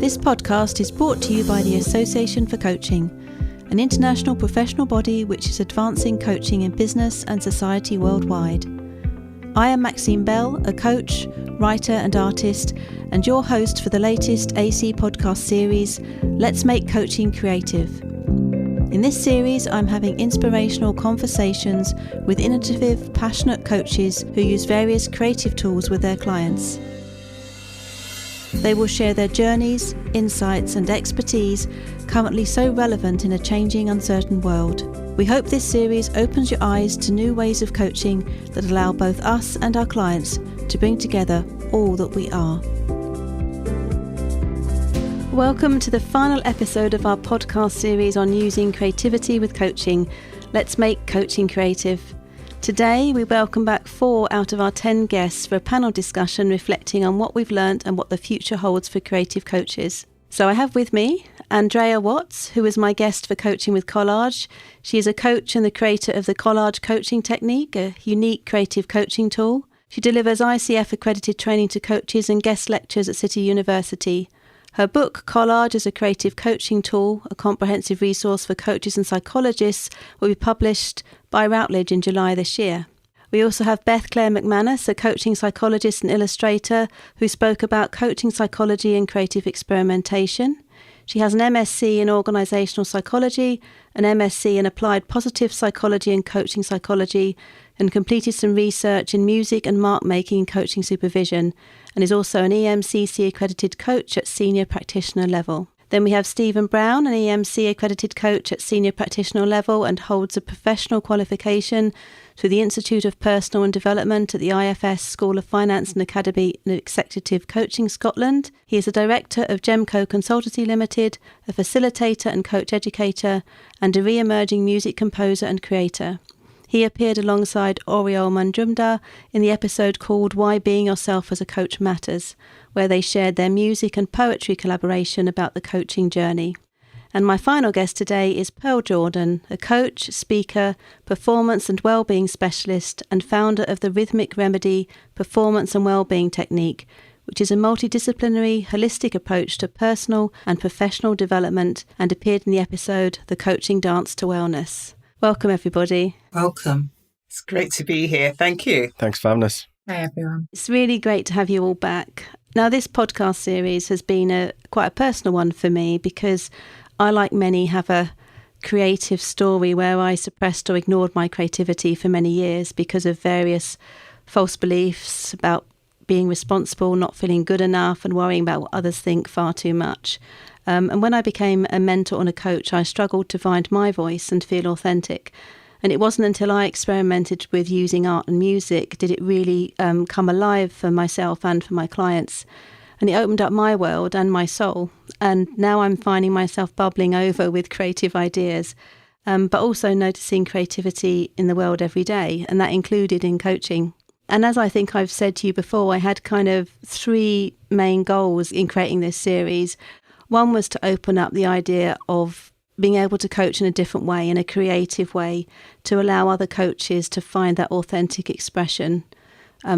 This podcast is brought to you by the Association for Coaching, an international professional body which is advancing coaching in business and society worldwide. I am Maxine Bell, a coach, writer and artist, and your host for the latest AC podcast series, Let's Make Coaching Creative. In this series, I'm having inspirational conversations with innovative, passionate coaches who use various creative tools with their clients. They will share their journeys, insights and expertise currently so relevant in a changing, uncertain world. We hope this series opens your eyes to new ways of coaching that allow both us and our clients to bring together all that we are. Welcome to the final episode of our podcast series on using creativity with coaching. Let's make coaching creative. Today, we welcome back 4 out of our 10 guests for a panel discussion reflecting on what we've learnt and what the future holds for creative coaches. So I have with me Andréa Watts, who is my guest for Coaching with Collage. She is a coach and the creator of the Collage coaching technique, a unique creative coaching tool. She delivers ICF accredited training to coaches and guest lectures at City University. Her book, Collage is a Creative Coaching Tool, a comprehensive resource for coaches and psychologists, will be published by Routledge in July this year. We also have Beth Clare McManus, a coaching psychologist and illustrator, who spoke about coaching psychology and creative experimentation. She has an MSc in organisational psychology, an MSc in applied positive psychology and coaching psychology, and completed some research in music and mark making and coaching supervision, and is also an EMCC accredited coach at senior practitioner level. Then we have Stephen Brown, an EMC accredited coach at senior practitioner level and holds a professional qualification through the Institute of Personal and Development at the IFS School of Finance and Academy in Executive Coaching Scotland. He is a director of Gemco Consultancy Limited, a facilitator and coach educator, and a re-emerging music composer and creator. He appeared alongside Oriol Manjumdar in the episode called Why Being Yourself as a Coach Matters, where they shared their music and poetry collaboration about the coaching journey. And my final guest today is Pearl Jordan, a coach, speaker, performance and wellbeing specialist and founder of the Rhythmic Remedy Performance and Wellbeing Technique, which is a multidisciplinary, holistic approach to personal and professional development, and appeared in the episode The Coaching Dance to Wellness. Welcome, everybody. Welcome. It's great to be here. Thank you. Thanks for having us. Hi, everyone. It's really great to have you all back. Now, this podcast series has been quite a personal one for me because I, like many, have a creative story where I suppressed or ignored my creativity for many years because of various false beliefs about being responsible, not feeling good enough, and worrying about what others think far too much. And when I became a mentor and a coach, I struggled to find my voice and feel authentic. And it wasn't until I experimented with using art and music did it really come alive for myself and for my clients. And it opened up my world and my soul. And now I'm finding myself bubbling over with creative ideas, but also noticing creativity in the world every day. And that included in coaching. And as I think I've said to you before, I had kind of 3 main goals in creating this series. One was to open up the idea of being able to coach in a different way, in a creative way, to allow other coaches to find that authentic expression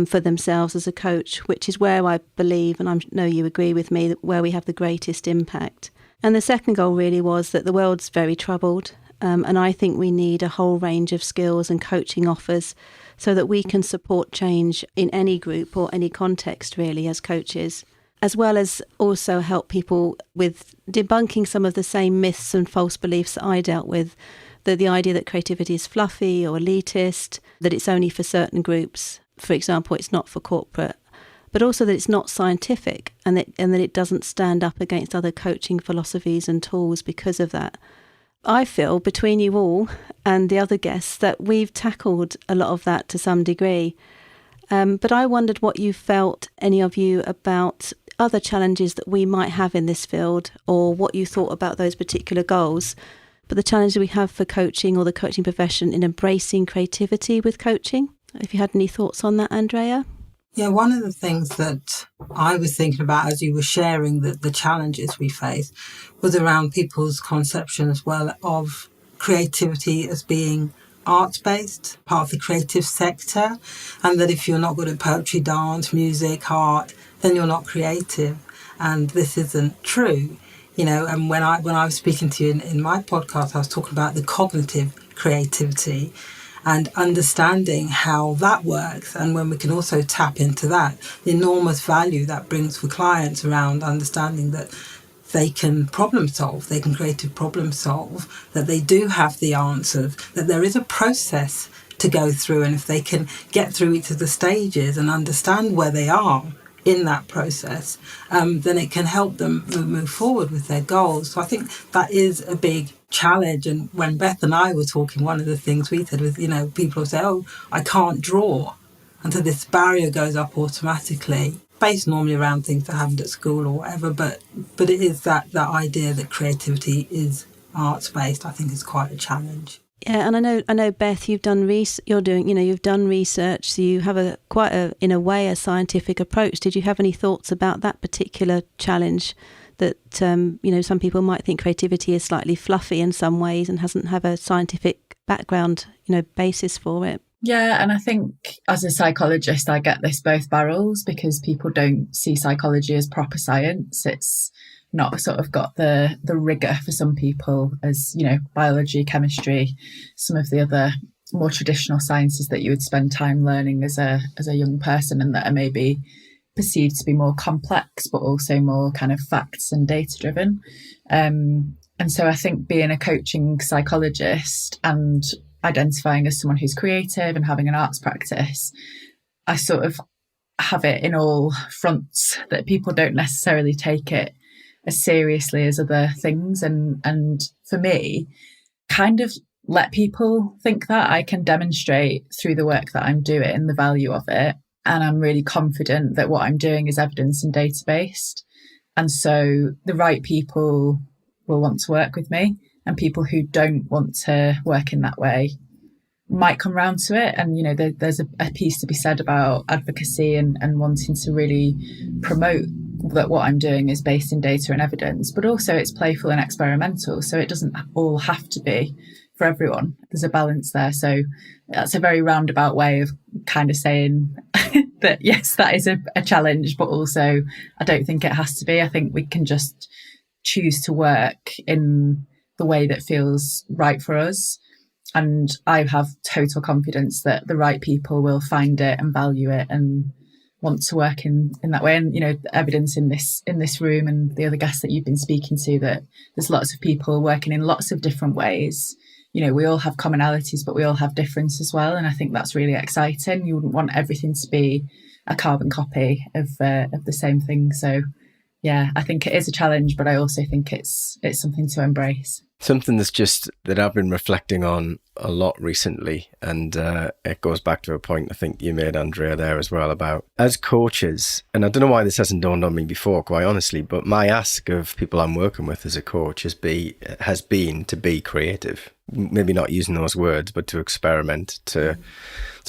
for themselves as a coach, which is where I believe, and I know you agree with me, where we have the greatest impact. And the second goal really was that the world's very troubled, and I think we need a whole range of skills and coaching offers so that we can support change in any group or any context really as coaches, as well as also help people with debunking some of the same myths and false beliefs that I dealt with, the idea that creativity is fluffy or elitist, that it's only for certain groups. For example, it's not for corporate, but also that it's not scientific and that it doesn't stand up against other coaching philosophies and tools because of that. I feel, between you all and the other guests, that we've tackled a lot of that to some degree. But I wondered what you felt, any of you, about other challenges that we might have in this field, or what you thought about those particular goals, but the challenges we have for coaching or the coaching profession in embracing creativity with coaching. If you had any thoughts on that, Andréa? Yeah, one of the things that I was thinking about as you were sharing the challenges we face was around people's conception as well of creativity as being art-based, part of the creative sector, and that if you're not good at poetry, dance, music, art, then you're not creative. and this isn't true. And when I was speaking to you in my podcast, I was talking about the cognitive creativity and understanding how that works, and when we can also tap into that, the enormous value that brings for clients around understanding that they can problem solve, they can creative problem solve, that they do have the answers, that there is a process to go through, and if they can get through each of the stages and understand where they are in that process, then it can help them move forward with their goals. So I think that is a big challenge. And when Beth and I were talking, one of the things we said was, people say, oh, I can't draw. And so this barrier goes up automatically, based normally around things that happened at school or whatever. But it is that idea that creativity is arts based, I think, is quite a challenge. Yeah, and I know, Beth, you've done you've done research, so you have in a way, a scientific approach. Did you have any thoughts about that particular challenge? That some people might think creativity is slightly fluffy in some ways and hasn't have a scientific background, basis for it. Yeah, and I think as a psychologist, I get this both barrels, because people don't see psychology as proper science. It's not sort of got the rigour for some people as, biology, chemistry, some of the other more traditional sciences that you would spend time learning as a young person, and that are maybe perceived to be more complex, but also more kind of facts and data driven. And so I think being a coaching psychologist and identifying as someone who's creative and having an arts practice, I sort of have it in all fronts, that people don't necessarily take it as seriously as other things. And for me, kind of let people think that I can demonstrate through the work that I'm doing the value of it. And I'm really confident that what I'm doing is evidence and data based. And so the right people will want to work with me, and people who don't want to work in that way might come round to it. And, there's a piece to be said about advocacy and wanting to really promote that what I'm doing is based in data and evidence, but also it's playful and experimental. So it doesn't all have to be for everyone. There's a balance there. So that's a very roundabout way of kind of saying that, yes, that is a challenge, but also I don't think it has to be. I think we can just choose to work in the way that feels right for us. And I have total confidence that the right people will find it and value it and want to work in that way. And, evidence in this room and the other guests that you've been speaking to, that there's lots of people working in lots of different ways. We all have commonalities, but we all have difference as well. And I think that's really exciting. You wouldn't want everything to be a carbon copy of the same thing. So, yeah, I think it is a challenge, but I also think it's something to embrace. Something that I've been reflecting on a lot recently, and it goes back to a point I think you made, Andrea, there as well, about as coaches, and I don't know why this hasn't dawned on me before, quite honestly, but my ask of people I'm working with as a coach has been to be creative. Maybe not using those words, but to experiment, to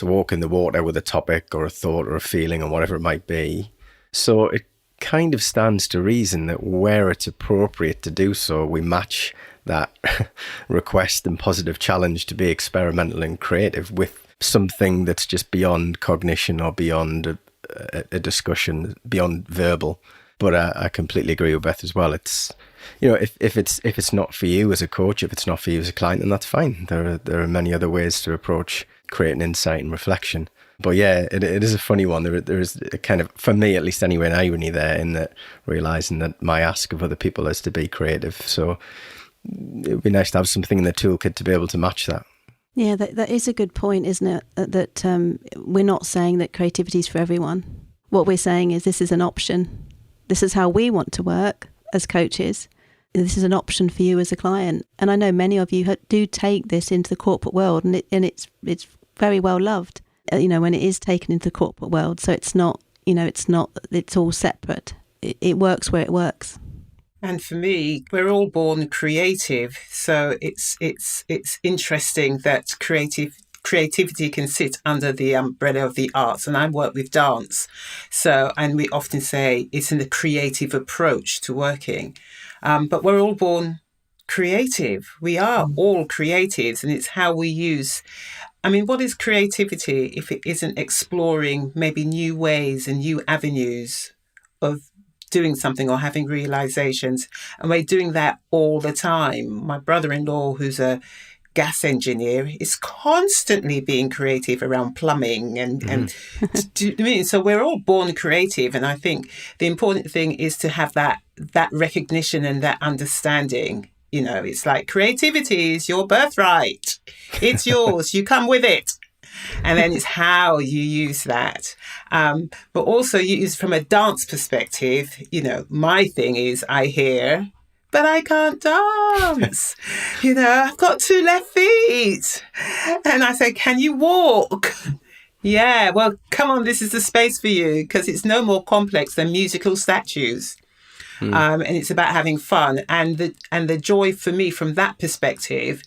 walk in the water with a topic or a thought or a feeling or whatever it might be. So it kind of stands to reason that where it's appropriate to do so, we match that request and positive challenge to be experimental and creative with something that's just beyond cognition or beyond a discussion, beyond verbal. But I completely agree with Beth as well. It's, if it's not for you as a coach, if it's not for you as a client, then that's fine. There are many other ways to approach creating insight and reflection. But yeah, it is a funny one. There is a kind of, for me at least anyway, an irony there in that realising that my ask of other people is to be creative. So it would be nice to have something in the toolkit to be able to match that. Yeah, that is a good point, isn't it? That we're not saying that creativity is for everyone. What we're saying is this is an option. This is how we want to work as coaches. This is an option for you as a client. And I know many of you do take this into the corporate world, and it's very well loved. When it is taken into the corporate world. So it's not, it's all separate. It works where it works. And for me, we're all born creative. So it's interesting that creativity can sit under the umbrella of the arts. And I work with dance. And we often say it's in a creative approach to working. But we're all born creative. We are all creatives, and it's how we use. What is creativity if it isn't exploring maybe new ways and new avenues of doing something or having realizations. And we're doing that all the time. My brother-in-law, who's a gas engineer, is constantly being creative around plumbing and do you know what I mean? So we're all born creative, and I think the important thing is to have that recognition and that understanding. You know, it's like creativity is your birthright. It's yours. You come with it. And then it's how you use that. But also you use from a dance perspective. You know, my thing is I hear, but I can't dance. You know, I've got 2 left feet. And I say, can you walk? Yeah, well, come on, this is the space for you, because it's no more complex than musical statues. And it's about having fun. And the joy for me from that perspective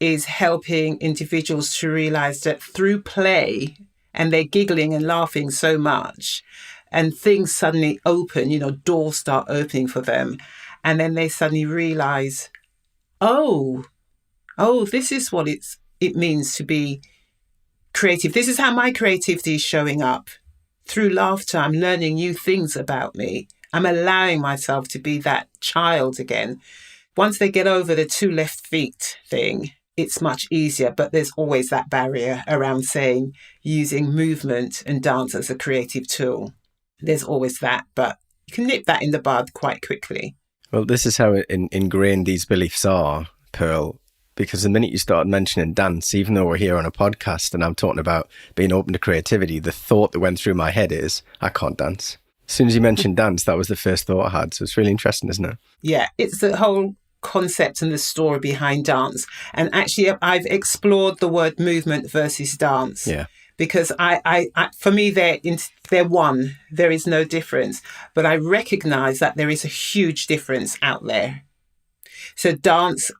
is helping individuals to realize that through play, and they're giggling and laughing so much, and things suddenly open, you know, doors start opening for them. And then they suddenly realize, oh, this is what it means to be creative. This is how my creativity is showing up. Through laughter, I'm learning new things about me. I'm allowing myself to be that child again. Once they get over the 2 left feet thing, it's much easier. But there's always that barrier around saying using movement and dance as a creative tool. There's always that, but you can nip that in the bud quite quickly. Well, this is how ingrained these beliefs are, Pearl, because the minute you start mentioning dance, even though we're here on a podcast and I'm talking about being open to creativity, the thought that went through my head is, I can't dance. As soon as you mentioned dance, that was the first thought I had. So it's really interesting, isn't it? Yeah, it's the whole concept and the story behind dance. And actually, I've explored the word movement versus dance. Yeah. Because I for me, they're one. There is no difference. But I recognize that there is a huge difference out there. So dance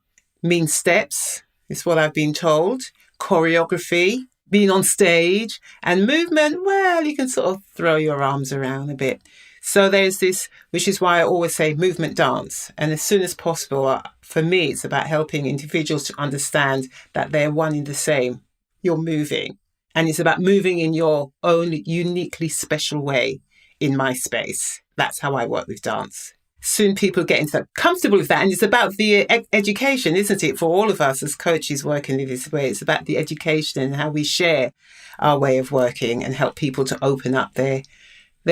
means steps, is what I've been told. Choreography, being on stage, and movement, well, you can sort of throw your arms around a bit. So there's this, which is why I always say movement dance. And as soon as possible, for me, it's about helping individuals to understand that they're one in the same. You're moving. And it's about moving in your own uniquely special way in my space. That's how I work with dance. Soon people get into that, comfortable with that. And it's about the education, isn't it? For all of us as coaches working in this way, it's about the education and how we share our way of working and help people to open up their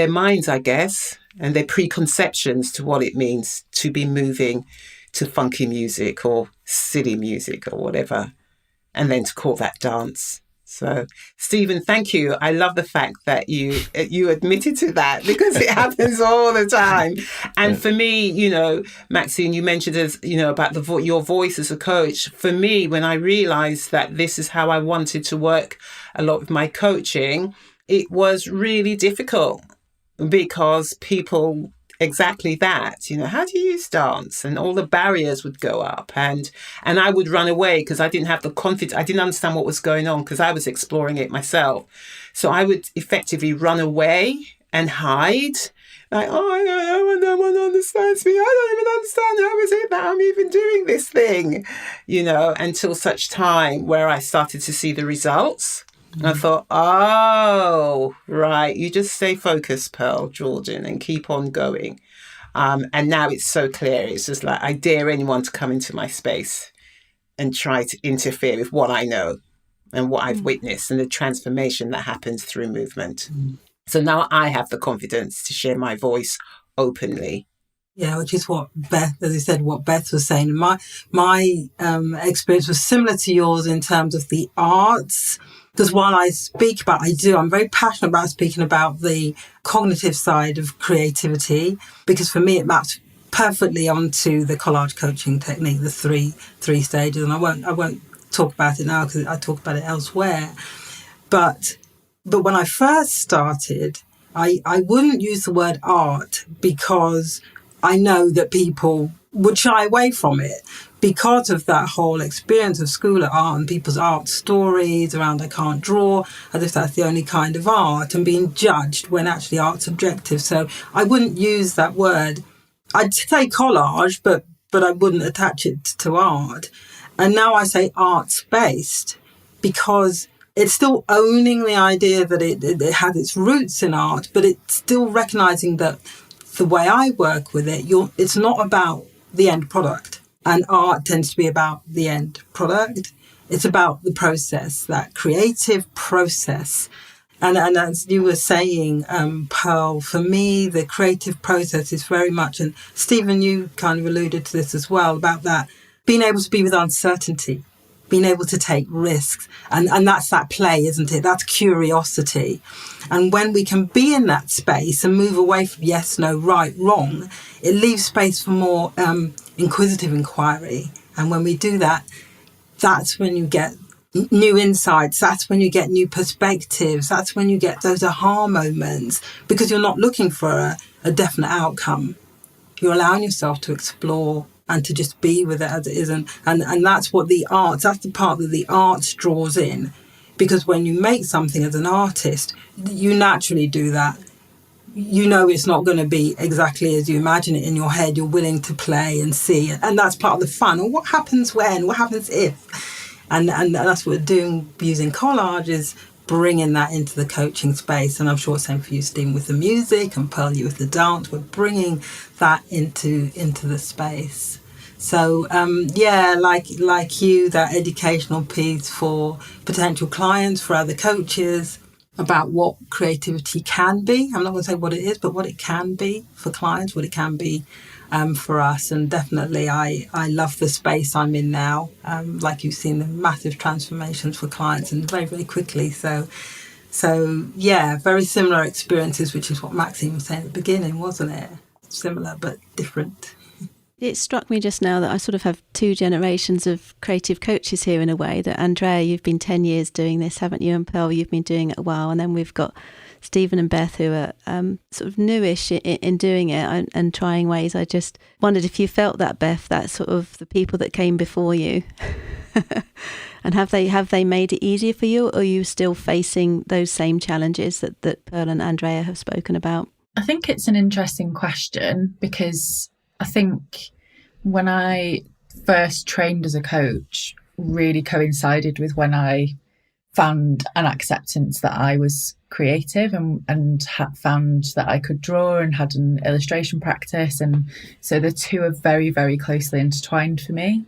minds, I guess, and their preconceptions to what it means to be moving to funky music or silly music or whatever, and then to call that dance. So, Stephen, thank you. I love the fact that you admitted to that, because it happens all the time. And for me, you know, Maxine, you mentioned about your voice as a coach. For me, when I realized that this is how I wanted to work a lot with my coaching, it was really difficult, because people, exactly that, you know, how do you use dance? And all the barriers would go up, and I would run away because I didn't have the confidence. I didn't understand what was going on because I was exploring it myself. So I would effectively run away and hide. Like, no one understands me. I don't even understand how is it that I'm even doing this thing, you know, until such time where I started to see the results. And I thought, oh, right, you just stay focused, Pearl, Jordan, and keep on going. And now it's so clear. It's just like, I dare anyone to come into my space and try to interfere with what I know and what I've witnessed and the transformation that happens through movement. So now I have the confidence to share my voice openly. Yeah, which is what Beth, as you said, what Beth was saying. My experience was similar to yours in terms of the arts. Because while I'm very passionate about speaking about the cognitive side of creativity, because for me it maps perfectly onto the collage coaching technique, the three stages. And I won't talk about it now because I talk about it elsewhere. But when I first started, I wouldn't use the word art because I know that people would shy away from it because of that whole experience of school at art and people's art stories around I can't draw, as if that's the only kind of art, and being judged when actually art's objective. So I wouldn't use that word. I'd say collage, but I wouldn't attach it to art. And now I say arts-based because it's still owning the idea that it has its roots in art, but it's still recognising that the way I work with it, it's not about the end product. And art tends to be about the end product. It's about the process, that creative process. And as you were saying, Pearl, for me, the creative process is very much, and Stephen, you kind of alluded to this as well, about that being able to be with uncertainty, being able to take risks. And that's that play, isn't it? That's curiosity. And when we can be in that space and move away from yes, no, right, wrong, it leaves space for more inquisitive inquiry. And when we do that, that's when you get new insights. That's when you get new perspectives. That's when you get those aha moments, because you're not looking for a definite outcome. You're allowing yourself to explore and to just be with it as it is. And that's what that's the part that the arts draws in. Because when you make something as an artist, you naturally do that. You know it's not going to be exactly as you imagine it in your head. You're willing to play and see. And that's part of the fun. Or what happens when? What happens if? And that's what we're doing using collage, is bringing that into the coaching space. And I'm sure it's the same for you, Stephen, with the music, and Pearl, you with the dance. We're bringing that into the space. So, like you, that educational piece for potential clients, for other coaches, about what creativity can be. I'm not going to say what it is, but what it can be for clients, what it can be for us. And definitely I love the space I'm in now. Like you've seen the massive transformations for clients, and very, very quickly. So yeah, very similar experiences, which is what Maxine was saying at the beginning, wasn't it? Similar but different. It struck me just now that I sort of have two generations of creative coaches here in a way. That Andréa, you've been 10 years doing this, haven't you? And Pearl, you've been doing it a while. And then we've got Stephen and Beth, who are sort of newish in doing it and trying ways. I just wondered if you felt that, Beth, that sort of the people that came before you. And have they made it easier for you, or are you still facing those same challenges that Pearl and Andréa have spoken about? I think it's an interesting question, because I think when I first trained as a coach really coincided with when I found an acceptance that I was creative and found that I could draw and had an illustration practice. And so the two are very, very closely intertwined for me.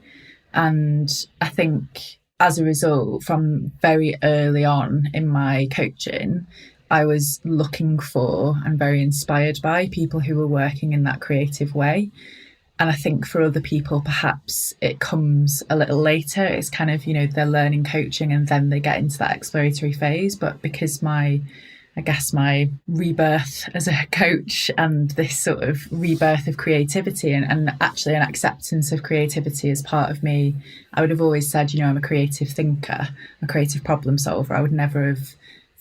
And I think as a result, from very early on in my coaching, I was looking for and very inspired by people who were working in that creative way. And I think for other people, perhaps it comes a little later. It's kind of, they're learning coaching and then they get into that exploratory phase. But because my rebirth as a coach and this sort of rebirth of creativity and actually an acceptance of creativity as part of me, I would have always said, I'm a creative thinker, a creative problem solver. I would never have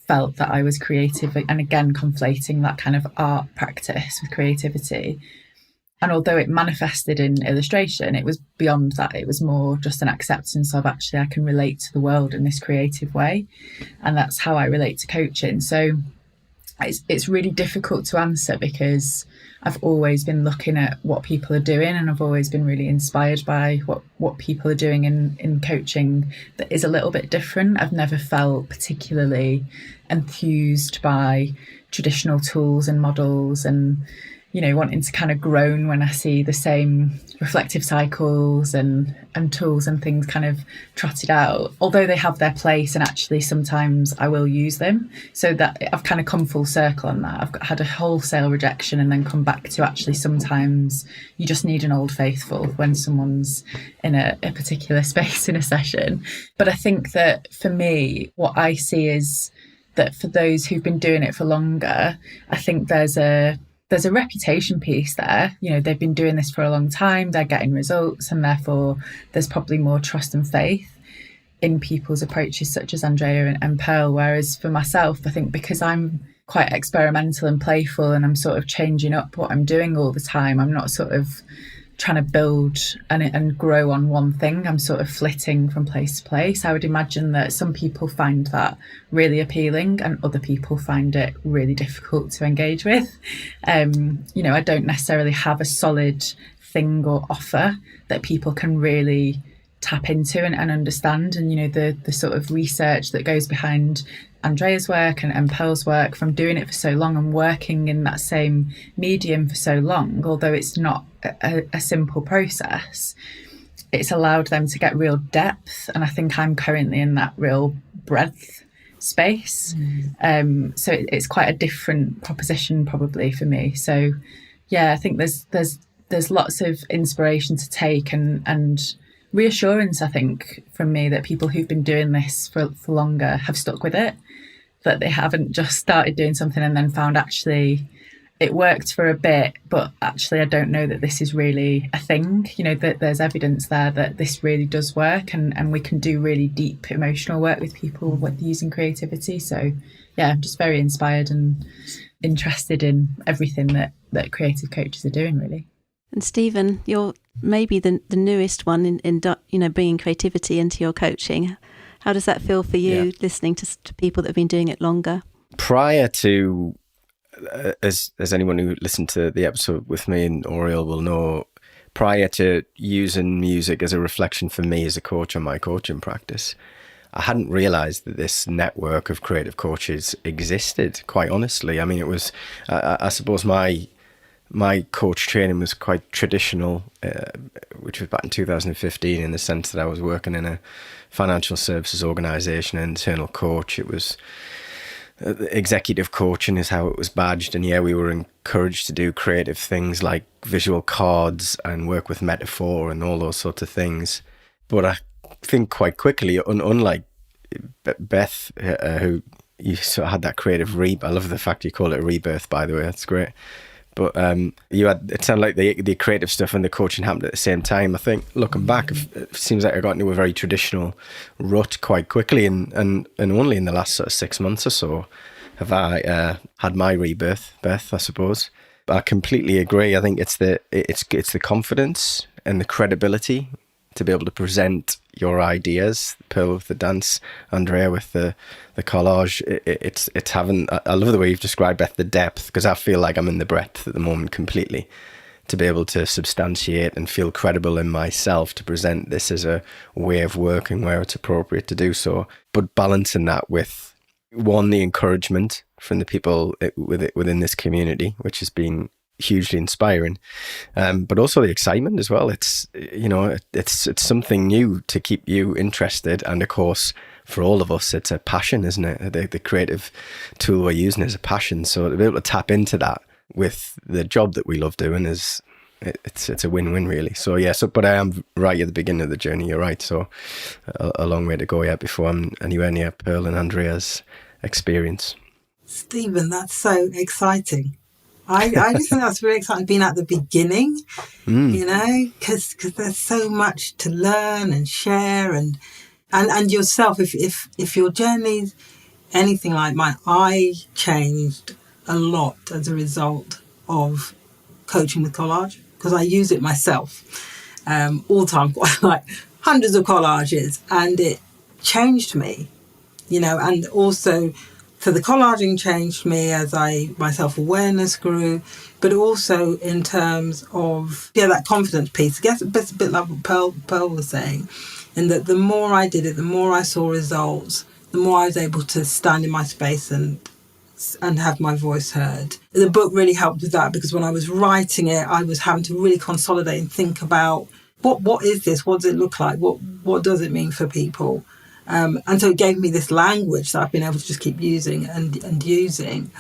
felt that I was creative, and again conflating that kind of art practice with creativity. And although it manifested in illustration, it was beyond that. It was more just an acceptance of, actually I can relate to the world in this creative way, and that's how I relate to coaching. So it's really difficult to answer, because I've always been looking at what people are doing, and I've always been really inspired by what people are doing in coaching that is a little bit different. I've never felt particularly enthused by traditional tools and models, and wanting to kind of groan when I see the same reflective cycles and tools and things kind of trotted out, although they have their place, and actually sometimes I will use them. So that I've kind of come full circle on that. I've had a wholesale rejection and then come back to actually sometimes you just need an old faithful when someone's in a particular space in a session. But I think that for me, what I see is that for those who've been doing it for longer, I think there's a reputation piece there. They've been doing this for a long time, they're getting results, and therefore there's probably more trust and faith in people's approaches, such as Andréa and Pearl. Whereas for myself, I think because I'm quite experimental and playful, and I'm sort of changing up what I'm doing all the time, I'm not sort of trying to build and grow on one thing. I'm sort of flitting from place to place. I would imagine that some people find that really appealing and other people find it really difficult to engage with. I don't necessarily have a solid thing or offer that people can really tap into and understand. And, the sort of research that goes behind Andrea's work and Pearl's work, from doing it for so long and working in that same medium for so long, although it's not a simple process, it's allowed them to get real depth. And I think I'm currently in that real breadth space. So it's quite a different proposition probably for me. So yeah, I think there's lots of inspiration to take and reassurance, I think, from me, that people who've been doing this for longer have stuck with it, that they haven't just started doing something and then found actually it worked for a bit, but actually I don't know that this is really a thing. That there's evidence there that this really does work, and we can do really deep emotional work with people with using creativity. So yeah, I'm just very inspired and interested in everything that creative coaches are doing, really. And Stephen, you're maybe the newest one in bringing creativity into your coaching. How does that feel for you, listening to people that have been doing it longer? Prior to, as anyone who listened to the episode with me and Oriel will know, prior to using music as a reflection for me as a coach on my coaching practice, I hadn't realised that this network of creative coaches existed, quite honestly. I mean, it was, I suppose my coach training was quite traditional, which was back in 2015, in the sense that I was working in a financial services organisation, an internal coach. It was executive coaching is how it was badged. And we were encouraged to do creative things like visual cards and work with metaphor and all those sorts of things. But I think quite quickly, unlike Beth, who you sort of had that creative I love the fact you call it a rebirth, by the way, that's great. But it sounded like the creative stuff and the coaching happened at the same time. I think looking back, it seems like I got into a very traditional rut quite quickly, and only in the last sort of 6 months or so have I had my rebirth, Beth, I suppose. But I completely agree. I think it's the confidence and the credibility to be able to present your ideas. Pearl with the dance, Andrea with the collage. It's having. I love the way you've described, Beth, the depth, because I feel like I'm in the breadth at the moment completely. To be able to substantiate and feel credible in myself to present this as a way of working where it's appropriate to do so, but balancing that with, one, the encouragement from the people within this community, which has been hugely inspiring, but also the excitement as well. It's something new to keep you interested, and of course for all of us it's a passion, isn't it? The creative tool we're using is a passion, so to be able to tap into that with the job that we love doing it's a win-win, really. So but I am right at the beginning of the journey, you're right, so a long way to go yet before I'm anywhere near Pearl and Andrea's experience. Stephen, that's so exciting. I just think that's really exciting, being at the beginning, because there's so much to learn and share, and yourself. If your journey's anything like mine, I changed a lot as a result of coaching with collage, because I use it myself all the time, like hundreds of collages, and it changed me, and also. So the collaging changed me as my self-awareness grew, but also in terms of, that confidence piece. I guess it's a bit like what Pearl was saying, in that the more I did it, the more I saw results, the more I was able to stand in my space and have my voice heard. The book really helped with that, because when I was writing it, I was having to really consolidate and think about what is this? What does it look like? What does it mean for people? And so it gave me this language that I've been able to just keep using and using.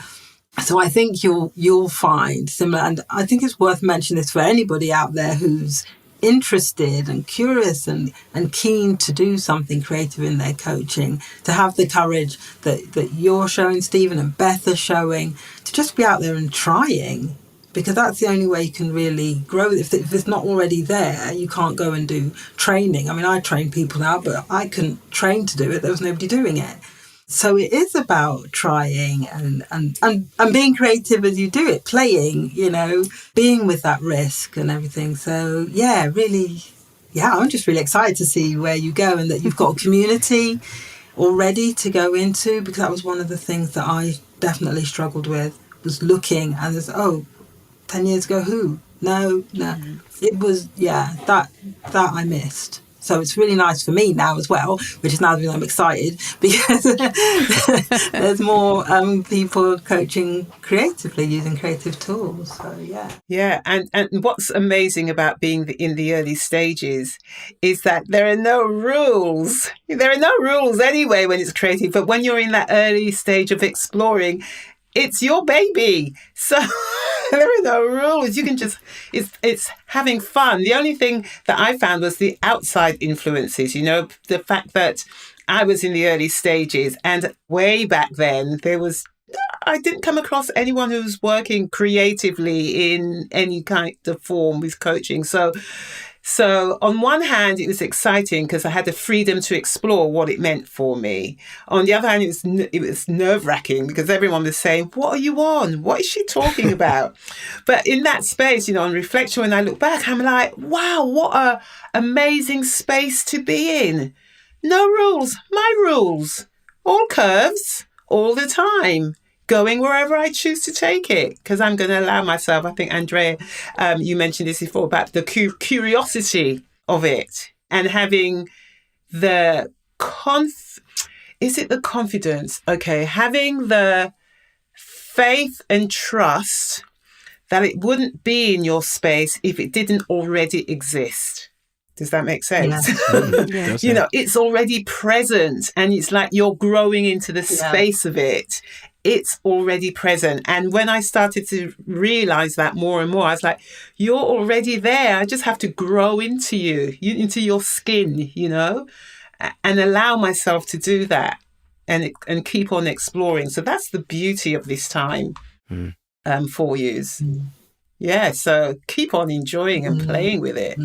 So I think you'll find similar, and I think it's worth mentioning this for anybody out there who's interested and curious and keen to do something creative in their coaching, to have the courage that you're showing, Stephen, and Beth are showing, to just be out there and trying. Because that's the only way you can really grow. If it's not already there, you can't go and do training. I mean, I train people now, but I couldn't train to do it. There was nobody doing it. So it is about trying and being creative as you do it, playing, being with that risk and everything. So, I'm just really excited to see where you go, and that you've got a community already to go into, because that was one of the things that I definitely struggled with, was looking and there's, 10 years ago, who? No. It was, that I missed. So it's really nice for me now as well, which is now that I'm excited because there's more people coaching creatively using creative tools. So yeah. Yeah, and what's amazing about being in the early stages is that there are no rules. There are no rules anyway when it's creative, but when you're in that early stage of exploring, it's your baby. So there are no rules. You can just, it's having fun. The only thing that I found was the outside influences, the fact that I was in the early stages, and way back then I didn't come across anyone who was working creatively in any kind of form with coaching. So on one hand, it was exciting because I had the freedom to explore what it meant for me. On the other hand, it was nerve-wracking because everyone was saying, "What are you on? What is she talking about?" But in that space, on reflection, when I look back, I'm like, wow, what a amazing space to be in. No rules, my rules, all curves, all the time. Going wherever I choose to take it, because I'm going to allow myself. I think, Andrea, you mentioned this before about the curiosity of it and having the is it the confidence? Okay, having the faith and trust that it wouldn't be in your space if it didn't already exist. Does that make sense? Yeah. It's already present, and it's like you're growing into the space of it. It's already present. And when I started to realize that more and more, I was like, you're already there. I just have to grow into you, into your skin, and allow myself to do that and keep on exploring. So that's the beauty of this time for you. Yeah, so keep on enjoying and playing with it.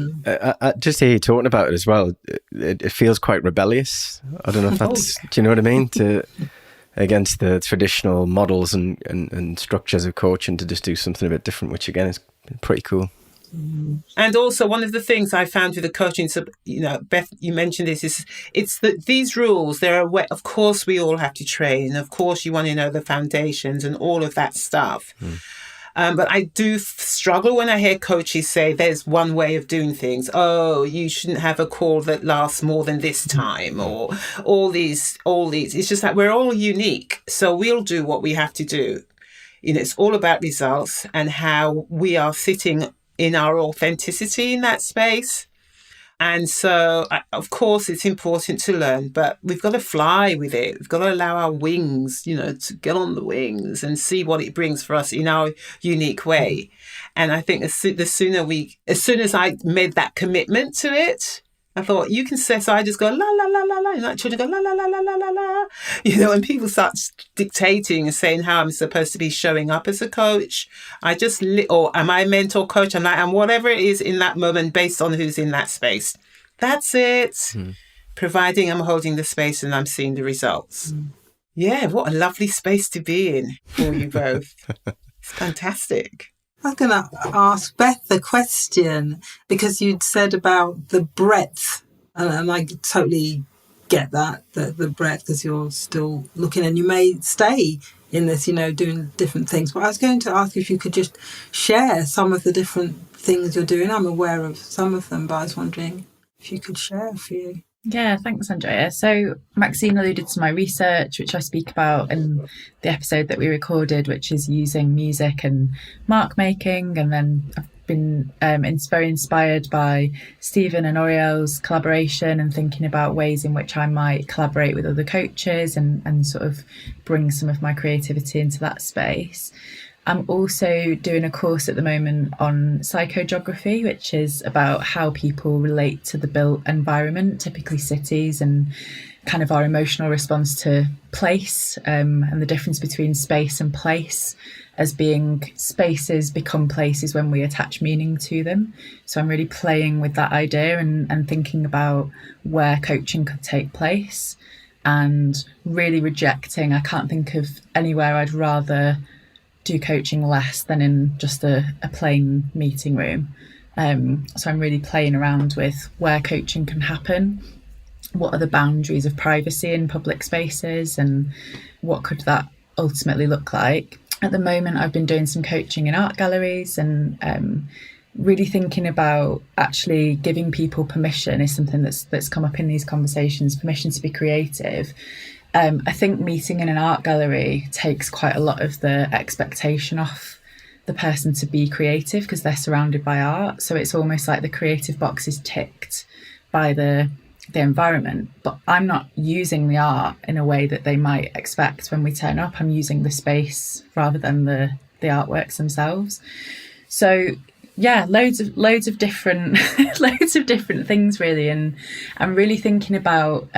I just hear you talking about it as well. It feels quite rebellious. I don't know if that's, do you know what I mean? Against the traditional models and structures of coaching, to just do something a bit different, which again is pretty cool. And also one of the things I found with the coaching, so, Beth, you mentioned this, is it's that these rules, of course we all have to train. Of course you want to know the foundations and all of that stuff. But I do struggle when I hear coaches say there's one way of doing things. Oh, you shouldn't have a call that lasts more than this time, or all these. It's just that we're all unique. So we'll do what we have to do. It's all about results and how we are sitting in our authenticity in that space. And so, of course, it's important to learn, but we've got to fly with it. We've got to allow our wings, to get on the wings and see what it brings for us in our unique way. And I think as soon as I made that commitment to it, I thought, you can say, so I just go, la, la, la, la, la. And like children go, la, la, la, la, la, la, la. And people start dictating and saying how I'm supposed to be showing up as a coach. Or am I a mentor coach? And whatever it is in that moment based on who's in that space. That's it. Providing I'm holding the space and I'm seeing the results. Yeah, what a lovely space to be in for you both. It's fantastic. I was going to ask Beth a question because you'd said about the breadth, and I totally get that, the breadth, because you're still looking and you may stay in this, doing different things. But I was going to ask if you could just share some of the different things you're doing. I'm aware of some of them, but I was wondering if you could share a few. Yeah, thanks, Andrea. So Maxine alluded to my research, which I speak about in the episode that we recorded, which is using music and mark making. And then I've been very inspired by Stephen and Oriel's collaboration and thinking about ways in which I might collaborate with other coaches and sort of bring some of my creativity into that space. I'm also doing a course at the moment on psychogeography, which is about how people relate to the built environment, typically cities, and kind of our emotional response to place, and the difference between space and place, as being spaces become places when we attach meaning to them. So I'm really playing with that idea and thinking about where coaching could take place, and really rejecting, I can't think of anywhere I'd rather do coaching less than in just a plain meeting room. So I'm really playing around with where coaching can happen, what are the boundaries of privacy in public spaces, and what could that ultimately look like. At the moment, I've been doing some coaching in art galleries and really thinking about actually giving people permission is something that's come up in these conversations, permission to be creative. I think meeting in an art gallery takes quite a lot of the expectation off the person to be creative because they're surrounded by art. So it's almost like the creative box is ticked by the environment, but I'm not using the art in a way that they might expect when we turn up. I'm using the space rather than the artworks themselves. So yeah, loads of different loads of different things really, and I'm really thinking about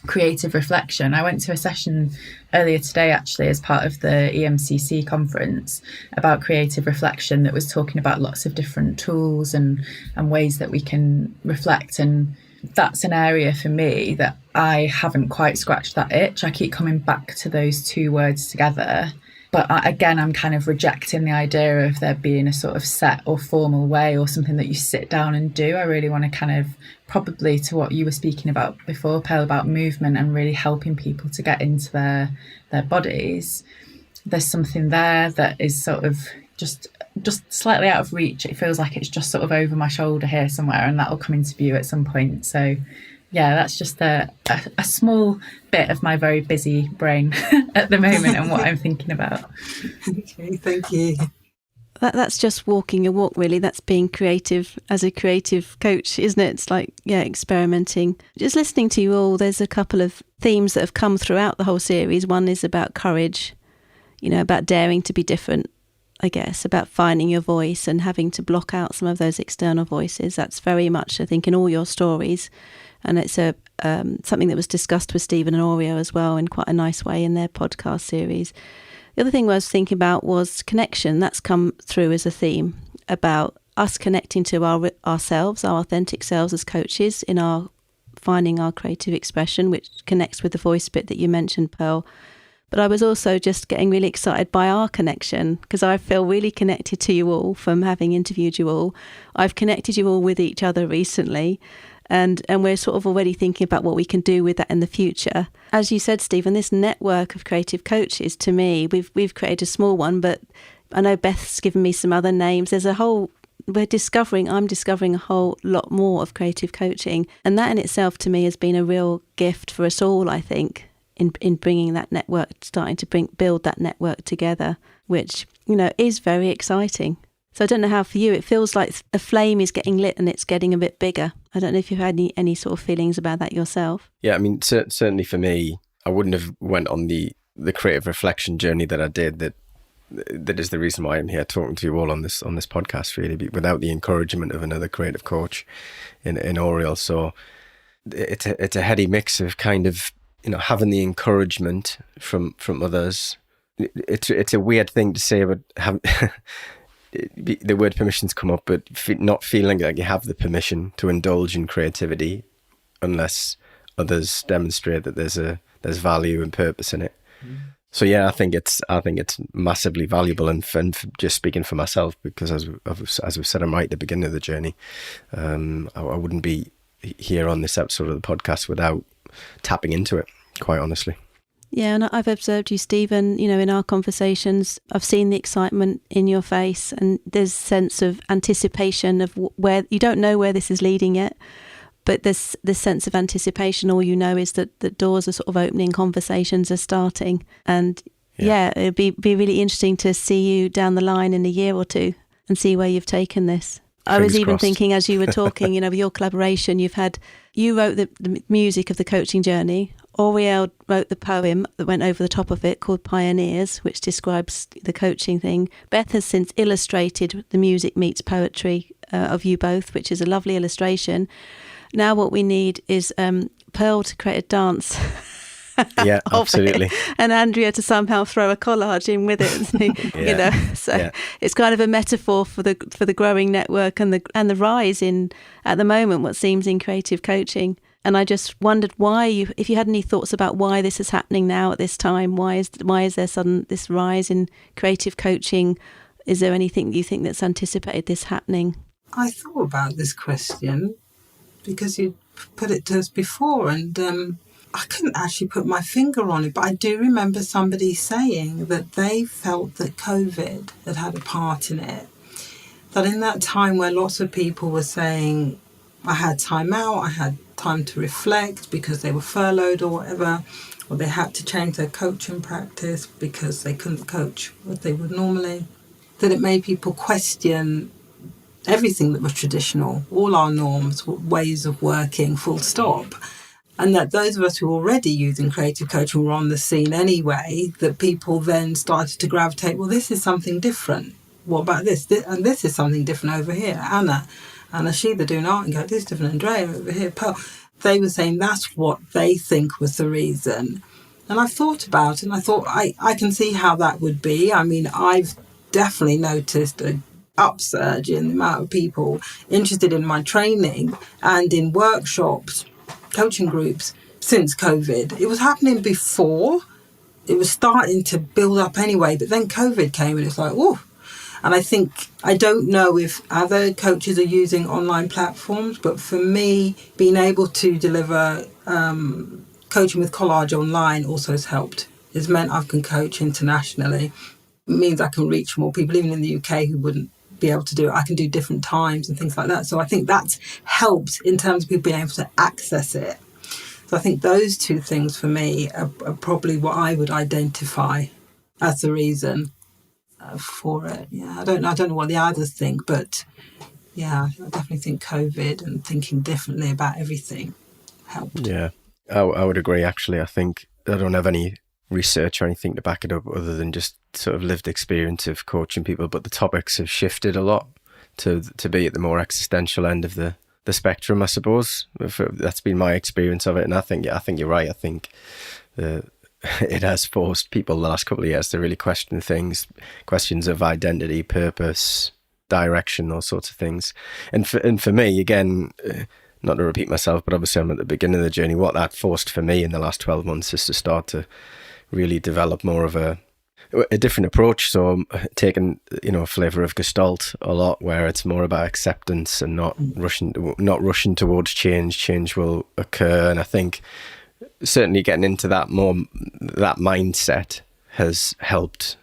creative reflection. I went to a session earlier today actually as part of the EMCC conference about creative reflection that was talking about lots of different tools and ways that we can reflect, and that's an area for me that I haven't quite scratched that itch. I keep coming back to those two words together, but again I'm kind of rejecting the idea of there being a sort of set or formal way or something that you sit down and do. I really want to kind of, probably to what you were speaking about before, Pearl, about movement and really helping people to get into their bodies. There's something there that is sort of just slightly out of reach. It feels like it's just sort of over my shoulder here somewhere, and that'll come into view at some point. So yeah, that's just a small bit of my very busy brain at the moment and what I'm thinking about. Okay, thank you. That's just walking your walk, really. That's being creative as a creative coach, isn't it? It's like, yeah, experimenting. Just listening to you all, there's a couple of themes that have come throughout the whole series. One is about courage, about daring to be different, I guess, about finding your voice and having to block out some of those external voices. That's very much, I think, in all your stories. And it's something that was discussed with Stephen and Oreo as well in quite a nice way in their podcast series. The other thing I was thinking about was connection. That's come through as a theme about us connecting to ourselves, our authentic selves as coaches, in our finding our creative expression, which connects with the voice bit that you mentioned, Pearl. But I was also just getting really excited by our connection because I feel really connected to you all from having interviewed you all. I've connected you all with each other recently. And we're sort of already thinking about what we can do with that in the future. As you said, Stephen, this network of creative coaches, to me, we've created a small one, but I know Beth's given me some other names. There's I'm discovering a whole lot more of creative coaching. And that in itself, to me, has been a real gift for us all, I think, in bringing that network, starting to build that network together, which, is very exciting. So I don't know how for you, it feels like a flame is getting lit and it's getting a bit bigger. I don't know if you've had any sort of feelings about that yourself. Yeah, I mean, certainly for me, I wouldn't have went on the creative reflection journey that I did. That is the reason why I'm here talking to you all on this podcast, really, without the encouragement of another creative coach in Oriel. So it's a heady mix of kind of, having the encouragement from others. It's a weird thing to say, but the word permission's come up, but not feeling like you have the permission to indulge in creativity unless others demonstrate that there's value and purpose in it. So yeah, I think it's massively valuable, and just speaking for myself, because as we've said, I'm right at the beginning of the journey. I wouldn't be here on this episode of the podcast without tapping into it, quite honestly. Yeah, and I've observed you, Stephen, in our conversations, I've seen the excitement in your face, and there's a sense of anticipation of where you don't know where this is leading yet, but there's this sense of anticipation. All you know is that the doors are sort of opening, conversations are starting. And it'd be really interesting to see you down the line in a year or two and see where you've taken this. I was even thinking as you were talking, with your collaboration, you wrote the music of the coaching journey. Oriel wrote the poem that went over the top of it called Pioneers, which describes the coaching thing. Beth has since illustrated the music meets poetry of you both, which is a lovely illustration. Now what we need is Pearl to create a dance. Yeah, absolutely. And Andrea to somehow throw a collage in with it, So it's kind of a metaphor for the growing network and the rise in, at the moment, what seems in creative coaching. And I just wondered if you had any thoughts about why this is happening now at this time. Why is there this rise in creative coaching? Is there anything you think that's anticipated this happening? I thought about this question because you put it to us before, and I couldn't actually put my finger on it, but I do remember somebody saying that they felt that COVID had a part in it. that in that time where lots of people were saying, I had time out, I had time to reflect because they were furloughed or whatever, or they had to change their coaching practice because they couldn't coach what they would normally, that it made people question everything that was traditional, all our norms, ways of working, full stop. And that those of us who were already using creative coaching were on the scene anyway, that people then started to gravitate, well, this is something different. What about this? And this is something different over here. Anna, she, they're doing art and go, this is different. Andrea over here, Pearl. They were saying that's what they think was the reason. And I thought about it and I thought, I can see how that would be. I mean, I've definitely noticed an upsurge in the amount of people interested in my training and in workshops, coaching groups since COVID. It was happening before. It was starting to build up anyway, but then COVID came and it's like, whoa. And I don't know if other coaches are using online platforms, but for me, being able to deliver coaching with collage online also has helped. It's meant I can coach internationally. It means I can reach more people, even in the UK, who wouldn't be able to do it. I can do different times and things like that. So I think that's helped in terms of people being able to access it. So I think those two things for me are probably what I would identify as the reason for it. Yeah, I don't know what the others think, but yeah, I definitely think COVID and thinking differently about everything helped. Yeah, I would agree. Actually, I think I don't have any research or anything to back it up other than just sort of lived experience of coaching people, but the topics have shifted a lot to be at the more existential end of the spectrum, I suppose. That's been my experience of it, and I think you're right. I think it has forced people the last couple of years to really question things, questions of identity, purpose, direction, those sorts of things. And for me, again, not to repeat myself, but obviously I'm at the beginning of the journey. What that forced for me in the last 12 months is to start to really develop more of a different approach. So I'm taking, a flavour of Gestalt a lot, where it's more about acceptance and not rushing towards change. Change will occur, and I think certainly getting into that mindset has helped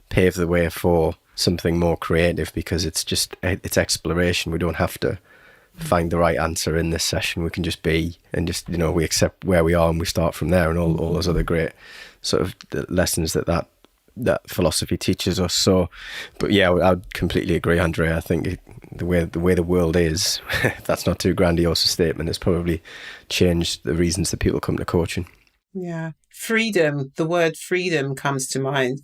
pave the way for something more creative, because it's exploration. We don't have to find the right answer in this session. We can just be, and just, we accept where we are and we start from there, and all those other great sort of lessons that philosophy teaches us. So, but yeah, I'd completely agree, Andrea. I think the way the world is, if that's not too grandiose a statement, has probably changed the reasons that people come to coaching. Yeah. Freedom, the word freedom comes to mind.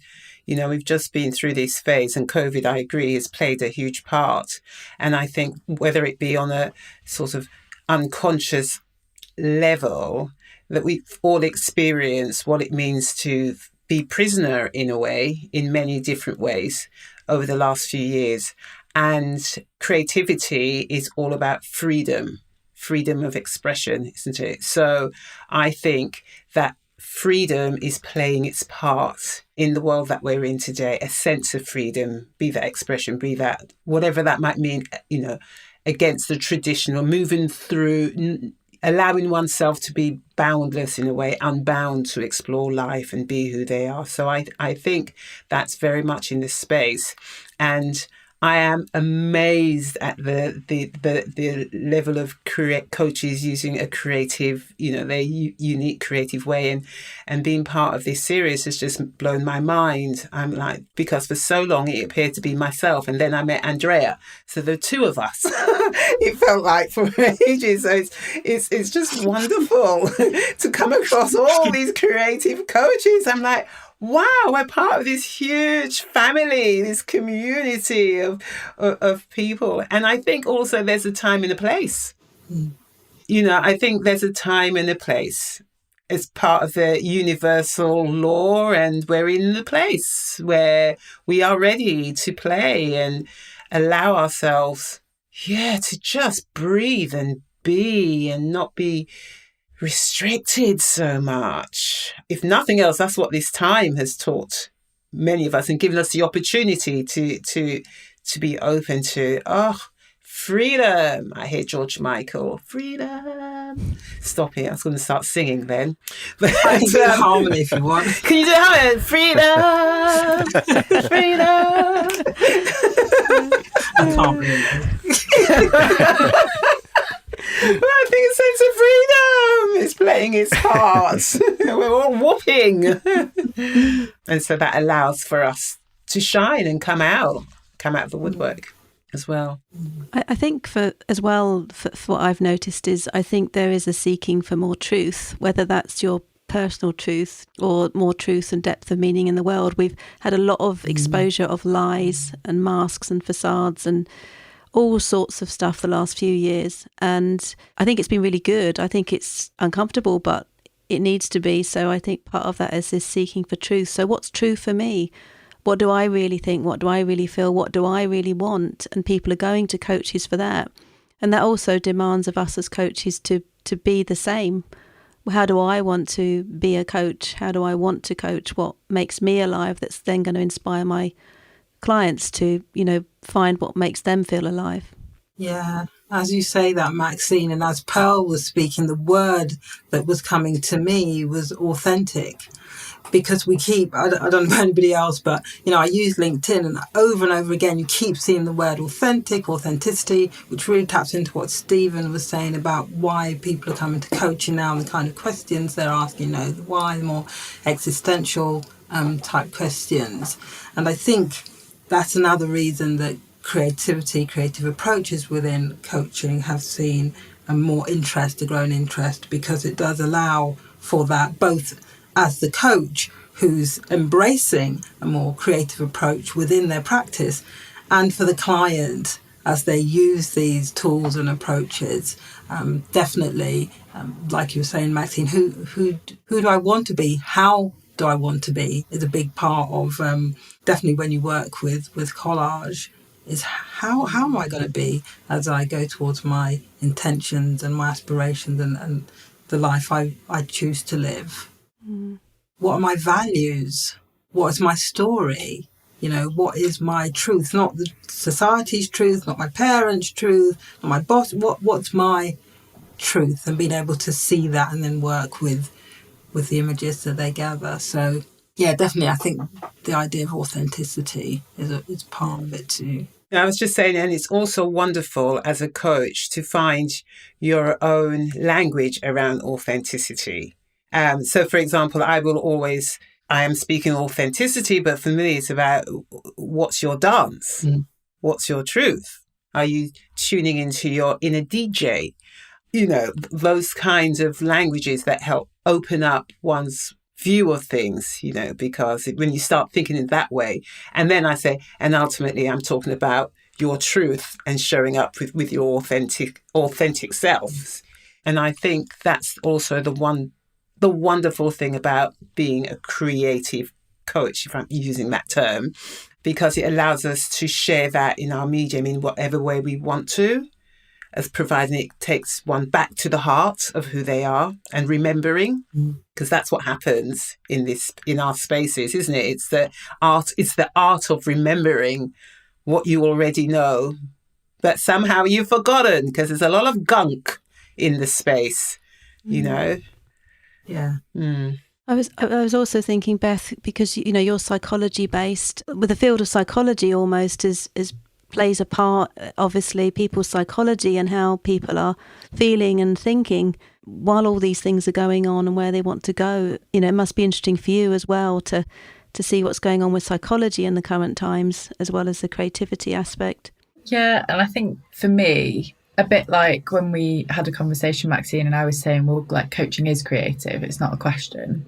We've just been through this phase, and COVID, I agree, has played a huge part. And I think whether it be on a sort of unconscious level, that we've all experienced what it means to be prisoner in a way, in many different ways over the last few years. And creativity is all about freedom of expression, isn't it? So I think that freedom is playing its part in the world that we're in today, a sense of freedom, be that expression, be that whatever that might mean, against the traditional, moving through, allowing oneself to be boundless in a way, unbound to explore life and be who they are. So I think that's very much in this space. And I am amazed at the level of coaches using a creative, their unique creative way, and being part of this series has just blown my mind. I'm like, because for so long it appeared to be myself, and then I met Andrea, so the two of us. It felt like for ages. So it's just wonderful to come across all these creative coaches. I'm like, wow, we're part of this huge family, this community of people. And I think also there's a time and a place. I think there's a time and a place as part of the universal law, and we're in the place where we are ready to play and allow ourselves, to just breathe and be and not be restricted so much. If nothing else, that's what this time has taught many of us and given us the opportunity to be open to, freedom. I hear George Michael, freedom. Stop it. I was going to start singing then. But, I can do harmony if you want. Can you do harmony? Freedom. Freedom. I can't really. Well, I think a sense of freedom is playing its part. We're all whooping. And so that allows for us to shine and come out of the woodwork as well. I think for what I've noticed is I think there is a seeking for more truth, whether that's your personal truth or more truth and depth of meaning in the world. We've had a lot of exposure of lies and masks and facades and all sorts of stuff the last few years. And I think it's been really good. I think it's uncomfortable, but it needs to be. So I think part of that is this seeking for truth. So what's true for me? What do I really think? What do I really feel? What do I really want? And people are going to coaches for that. And that also demands of us as coaches to be the same. How do I want to be a coach? How do I want to coach? What makes me alive that's then going to inspire my clients to, find what makes them feel alive? Yeah, as you say that, Maxine, and as Pearl was speaking, the word that was coming to me was authentic. Because we keep, I don't know about anybody else, but, I use LinkedIn and over again, you keep seeing the word authenticity, which really taps into what Stephen was saying about why people are coming to coaching now and the kind of questions they're asking, the why, the more existential type questions. And I think that's another reason that creative approaches within coaching have seen a growing interest, because it does allow for that, both as the coach who's embracing a more creative approach within their practice, and for the client as they use these tools and approaches. Definitely, like you were saying, Maxine, who do I want to be? How do I want to be is a big part of definitely when you work with collage, is how am I going to be as I go towards my intentions and my aspirations and the life I choose to live. What are my values? What is my story? What is my truth? Not the society's truth, not my parents' truth, not my boss. What's my truth? And being able to see that and then work with the images that they gather. So yeah, definitely, I think the idea of authenticity is part of it too. I was just saying, and it's also wonderful as a coach to find your own language around authenticity. So, for example, I am speaking authenticity, but for me, it's about what's your dance? What's your truth? Are you tuning into your inner DJ? Those kinds of languages that help open up one's view of things, because when you start thinking in that way, and then I say, and ultimately I'm talking about your truth and showing up with your authentic selves. And I think that's also the wonderful thing about being a creative coach, if I'm using that term, because it allows us to share that in our medium in whatever way we want to, as providing it takes one back to the heart of who they are and remembering, because that's what happens in our spaces, isn't it? It's the art of remembering what you already know, but somehow you've forgotten, because there's a lot of gunk in the space, Yeah. I was also thinking, Beth, because you're psychology based, with the field of psychology almost is plays a part, obviously, people's psychology and how people are feeling and thinking while all these things are going on and where they want to go. It must be interesting for you as well to see what's going on with psychology in the current times, as well as the creativity aspect. Yeah, and I think for me, a bit like when we had a conversation, Maxine, and I was saying, well, like, coaching is creative, it's not a question.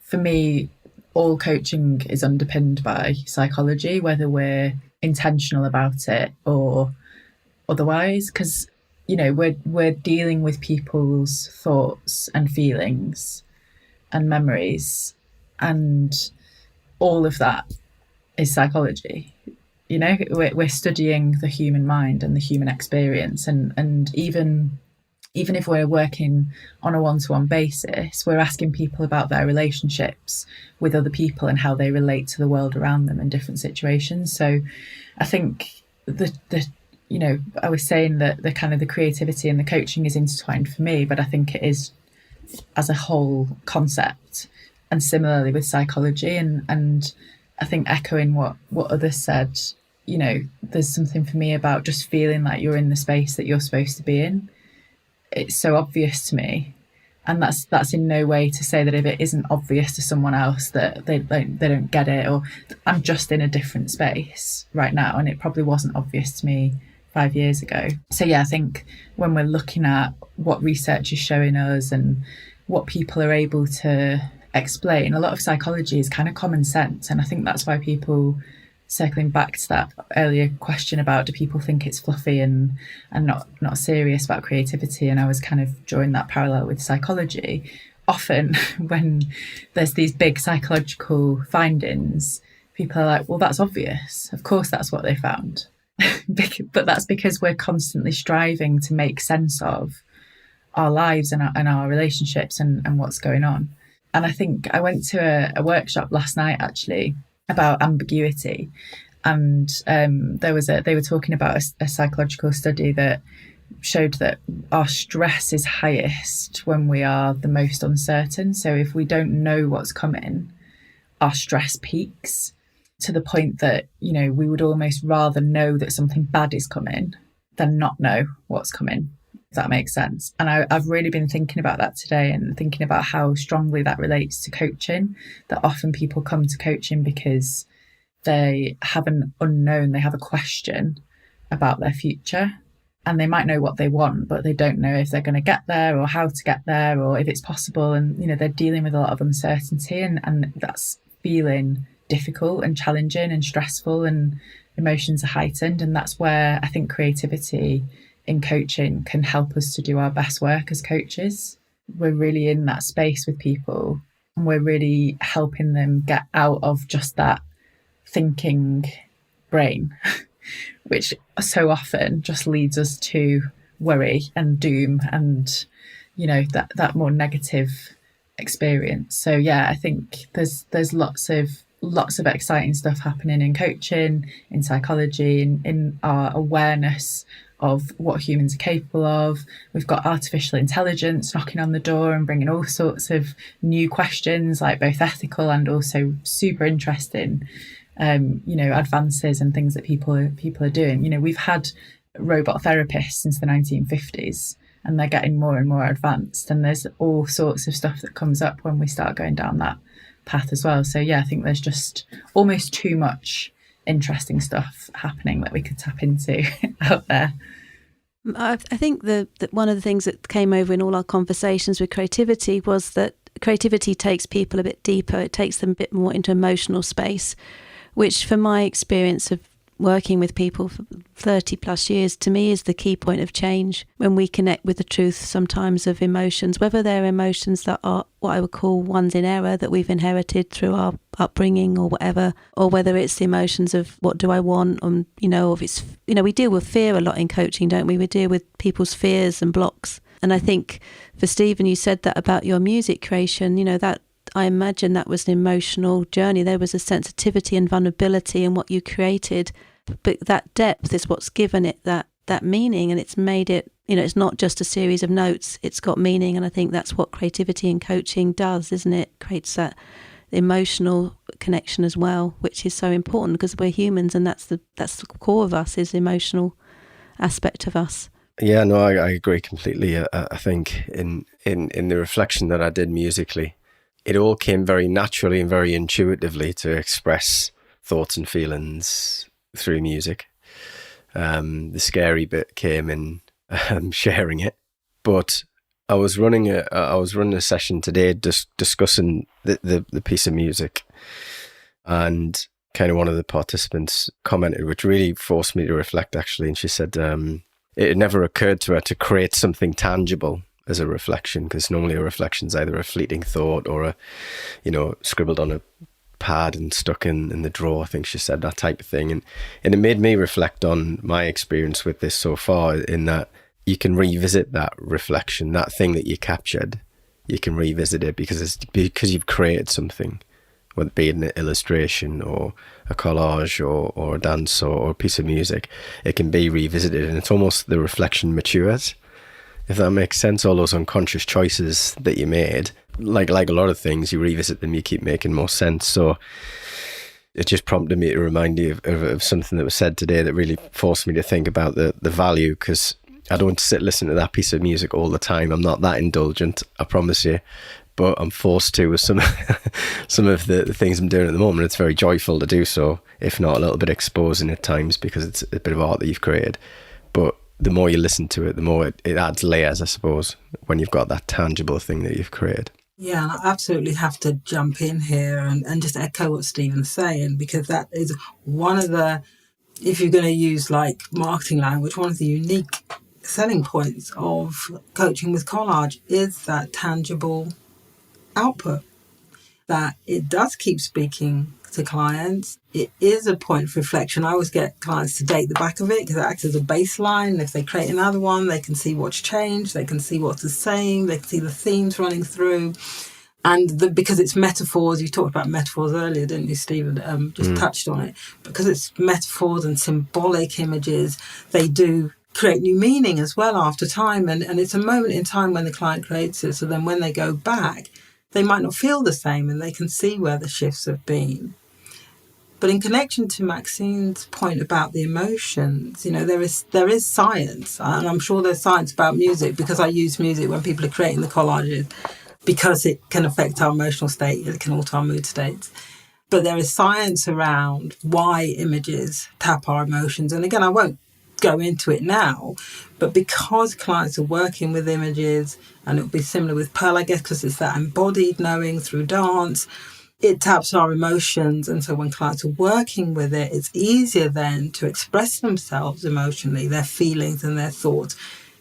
For me, all coaching is underpinned by psychology, whether we're intentional about it or otherwise, because we're dealing with people's thoughts and feelings and memories, and all of that is psychology. We're studying the human mind and the human experience, and even if we're working on a one-to-one basis, we're asking people about their relationships with other people and how they relate to the world around them in different situations. So I think I was saying that the kind of the creativity and the coaching is intertwined for me, but I think it is as a whole concept, and similarly with psychology. And I think echoing what others said, there's something for me about just feeling like you're in the space that you're supposed to be in. It's so obvious to me. And that's in no way to say that if it isn't obvious to someone else that they don't get it, or I'm just in a different space right now, and it probably wasn't obvious to me 5 years ago. So yeah, I think when we're looking at what research is showing us and what people are able to explain, a lot of psychology is kind of common sense. And I think that's why people, circling back to that earlier question about do people think it's fluffy and not serious about creativity, and I was kind of drawing that parallel with psychology. Often when there's these big psychological findings, people are like, well, that's obvious. Of course, that's what they found. But that's because we're constantly striving to make sense of our lives and our relationships and what's going on. And I think I went to a workshop last night, actually, about ambiguity, and they were talking about a psychological study that showed that our stress is highest when we are the most uncertain. So if we don't know what's coming, our stress peaks to the point that, we would almost rather know that something bad is coming than not know what's coming, if that makes sense. And I've really been thinking about that today, and thinking about how strongly that relates to coaching, that often people come to coaching because they have an unknown, they have a question about their future, and they might know what they want, but they don't know if they're going to get there or how to get there or if it's possible. And, they're dealing with a lot of uncertainty, and that's feeling difficult and challenging and stressful, and emotions are heightened. And that's where I think creativity in coaching can help us to do our best work as coaches. We're really in that space with people, and we're really helping them get out of just that thinking brain, which so often just leads us to worry and doom and, that more negative experience. So yeah, I think there's lots of exciting stuff happening in coaching, in psychology, in our awareness of what humans are capable of. We've got artificial intelligence knocking on the door and bringing all sorts of new questions, like both ethical and also super interesting, advances and things that people are doing. We've had robot therapists since the 1950s, and they're getting more and more advanced. And there's all sorts of stuff that comes up when we start going down that path as well. So yeah, I think there's just almost too much interesting stuff happening that we could tap into out there. I think that one of the things that came over in all our conversations with creativity was that creativity takes people a bit deeper. It takes them a bit more into emotional space, which from my experience of working with people for 30 plus years, to me is the key point of change, when we connect with the truth sometimes of emotions, whether they're emotions that are what I would call ones in error that we've inherited through our upbringing or whatever, or whether it's the emotions of what do I want, if it's, we deal with fear a lot in coaching, don't we? We deal with people's fears and blocks. And I think for Stephen, you said that about your music creation, that I imagine that was an emotional journey. There was a sensitivity and vulnerability in what you created, but that depth is what's given it that meaning, and it's made it, it's not just a series of notes, it's got meaning. And I think that's what creativity and coaching does, isn't it? Creates that emotional connection as well, which is so important because we're humans, and that's the core of us, is the emotional aspect of us. Yeah, no, I agree completely. I think in the reflection that I did musically, it all came very naturally and very intuitively to express thoughts and feelings through music. The scary bit came in sharing it, but I was running a session today discussing the piece of music, and kind of one of the participants commented, which really forced me to reflect actually, and she said it had never occurred to her to create something tangible as a reflection, because normally a reflection is either a fleeting thought or scribbled on a pad and stuck in the drawer, I think she said, that type of thing. And it made me reflect on my experience with this so far, in that you can revisit that reflection, that thing that you captured, you can revisit it because you've created something, whether it be an illustration or a collage or a dance or a piece of music. It can be revisited, and it's almost the reflection matures, if that makes sense. All those unconscious choices that you made, like a lot of things, you revisit them, you keep making more sense. So it just prompted me to remind you of something that was said today that really forced me to think about the value, because I don't sit listen to that piece of music all the time. I'm not that indulgent, I promise you. But I'm forced to with some of the things I'm doing at the moment. It's very joyful to do so, if not a little bit exposing at times, because it's a bit of art that you've created. But the more you listen to it, the more it adds layers, I suppose, when you've got that tangible thing that you've created. Yeah, and I absolutely have to jump in here and just echo what Stephen's saying, because that is one of the, if you're going to use like marketing language, one of the unique selling points of coaching with collage is that tangible output, that it does keep speaking to clients. It is a point of reflection. I always get clients to date the back of it because it acts as a baseline. If they create another one, they can see what's changed, they can see what's the same, they can see the themes running through. And because it's metaphors, you talked about metaphors earlier, didn't you, Stephen? Just touched on it. Because it's metaphors and symbolic images, they do create new meaning as well after time. And it's a moment in time when the client creates it. So then when they go back, they might not feel the same and they can see where the shifts have been. But in connection to Maxine's point about the emotions, you know, there is science, and I'm sure there's science about music, because I use music when people are creating the collages, because it can affect our emotional state, it can alter our mood states. But there is science around why images tap our emotions. And again, I won't go into it now, but because clients are working with images, and it'll be similar with Pearl, I guess, because it's that embodied knowing through dance, it taps our emotions. And so when clients are working with it, it's easier then to express themselves emotionally, their feelings and their thoughts,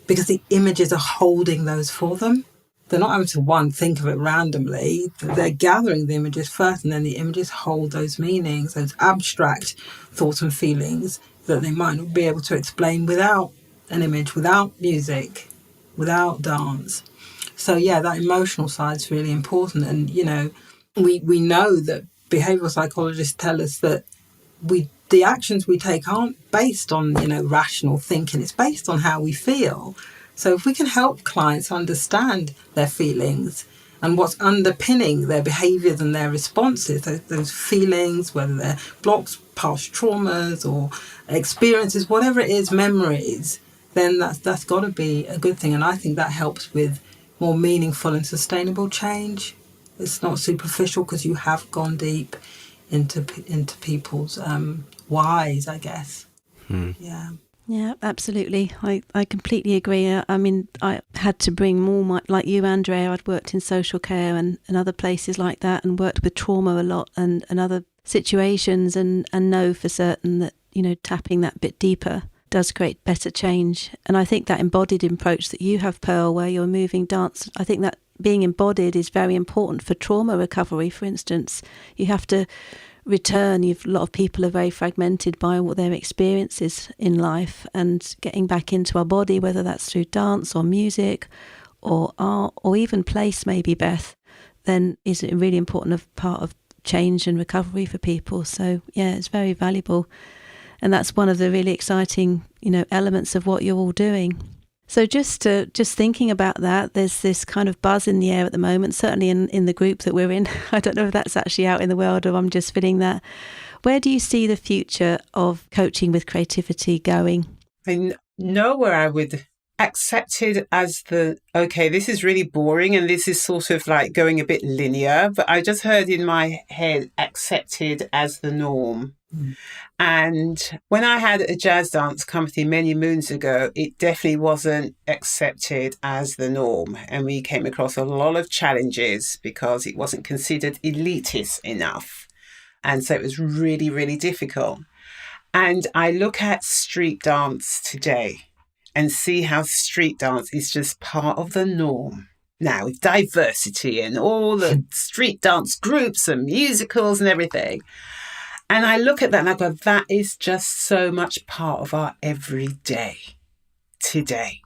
because the images are holding those for them. They're not having to think of it randomly. They're gathering the images first, and then the images hold those meanings, those abstract thoughts and feelings that they might not be able to explain without an image, without music, without dance. So yeah, that emotional side is really important. And, you know, we know that behavioural psychologists tell us that the actions we take aren't based on, you know, rational thinking. It's based on how we feel. So if we can help clients understand their feelings and what's underpinning their behaviours and their responses, those feelings, whether they're blocks, past traumas or experiences, whatever it is, memories, then that's got to be a good thing. And I think that helps with more meaningful and sustainable change. It's not superficial because you have gone deep into people's whys, I guess. Yeah. Yeah, absolutely. I completely agree. I mean, I had to bring more, like you, Andrea, I'd worked in social care and other places like that, and worked with trauma a lot and other situations, and know for certain that, you know, tapping that bit deeper does create better change. And I think that embodied approach that you have, Pearl, where you're moving dance, I think that being embodied is very important for trauma recovery, for instance. You have to return. A lot of people are very fragmented by what their experiences in life, and getting back into our body, whether that's through dance or music or art or even place, maybe, Beth, then is a really important part of change and recovery for people. So yeah, it's very valuable. And that's one of the really exciting, you know, elements of what you're all doing. So just thinking about that, there's this kind of buzz in the air at the moment, certainly in the group that we're in. I don't know if that's actually out in the world or I'm just feeling that. Where do you see the future of coaching with creativity going? I know where I would accept it as okay, this is really boring and this is sort of like going a bit linear, but I just heard in my head accepted as the norm. And when I had a jazz dance company many moons ago, it definitely wasn't accepted as the norm. And we came across a lot of challenges because it wasn't considered elitist enough. And so it was really, really difficult. And I look at street dance today and see how street dance is just part of the norm. Now, with diversity and all the street dance groups and musicals and everything. And I look at that and I go, that is just so much part of our everyday today.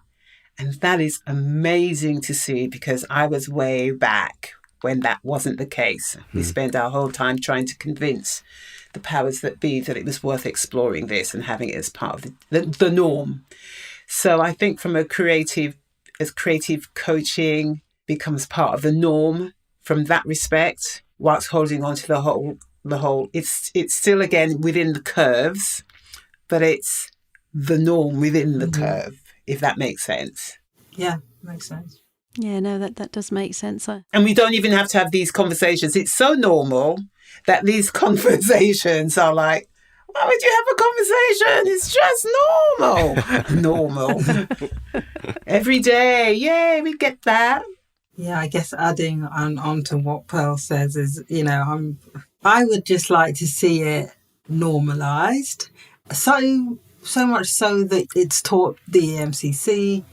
And that is amazing to see, because I was way back when that wasn't the case. We spent our whole time trying to convince the powers that be that it was worth exploring this and having it as part of the norm. So I think from creative coaching becomes part of the norm from that respect, whilst holding on to the whole the whole, it's still again within the curves, but it's the norm within the curve, if that makes sense. Yeah, makes sense. Yeah, no, that does make sense. And we don't even have to have these conversations. It's so normal that these conversations are like, why would you have a conversation? It's just normal. Every day. Yay, we get that. Yeah, I guess adding on to what Pearl says is, I would just like to see it normalised. So much so that it's taught the EMCC,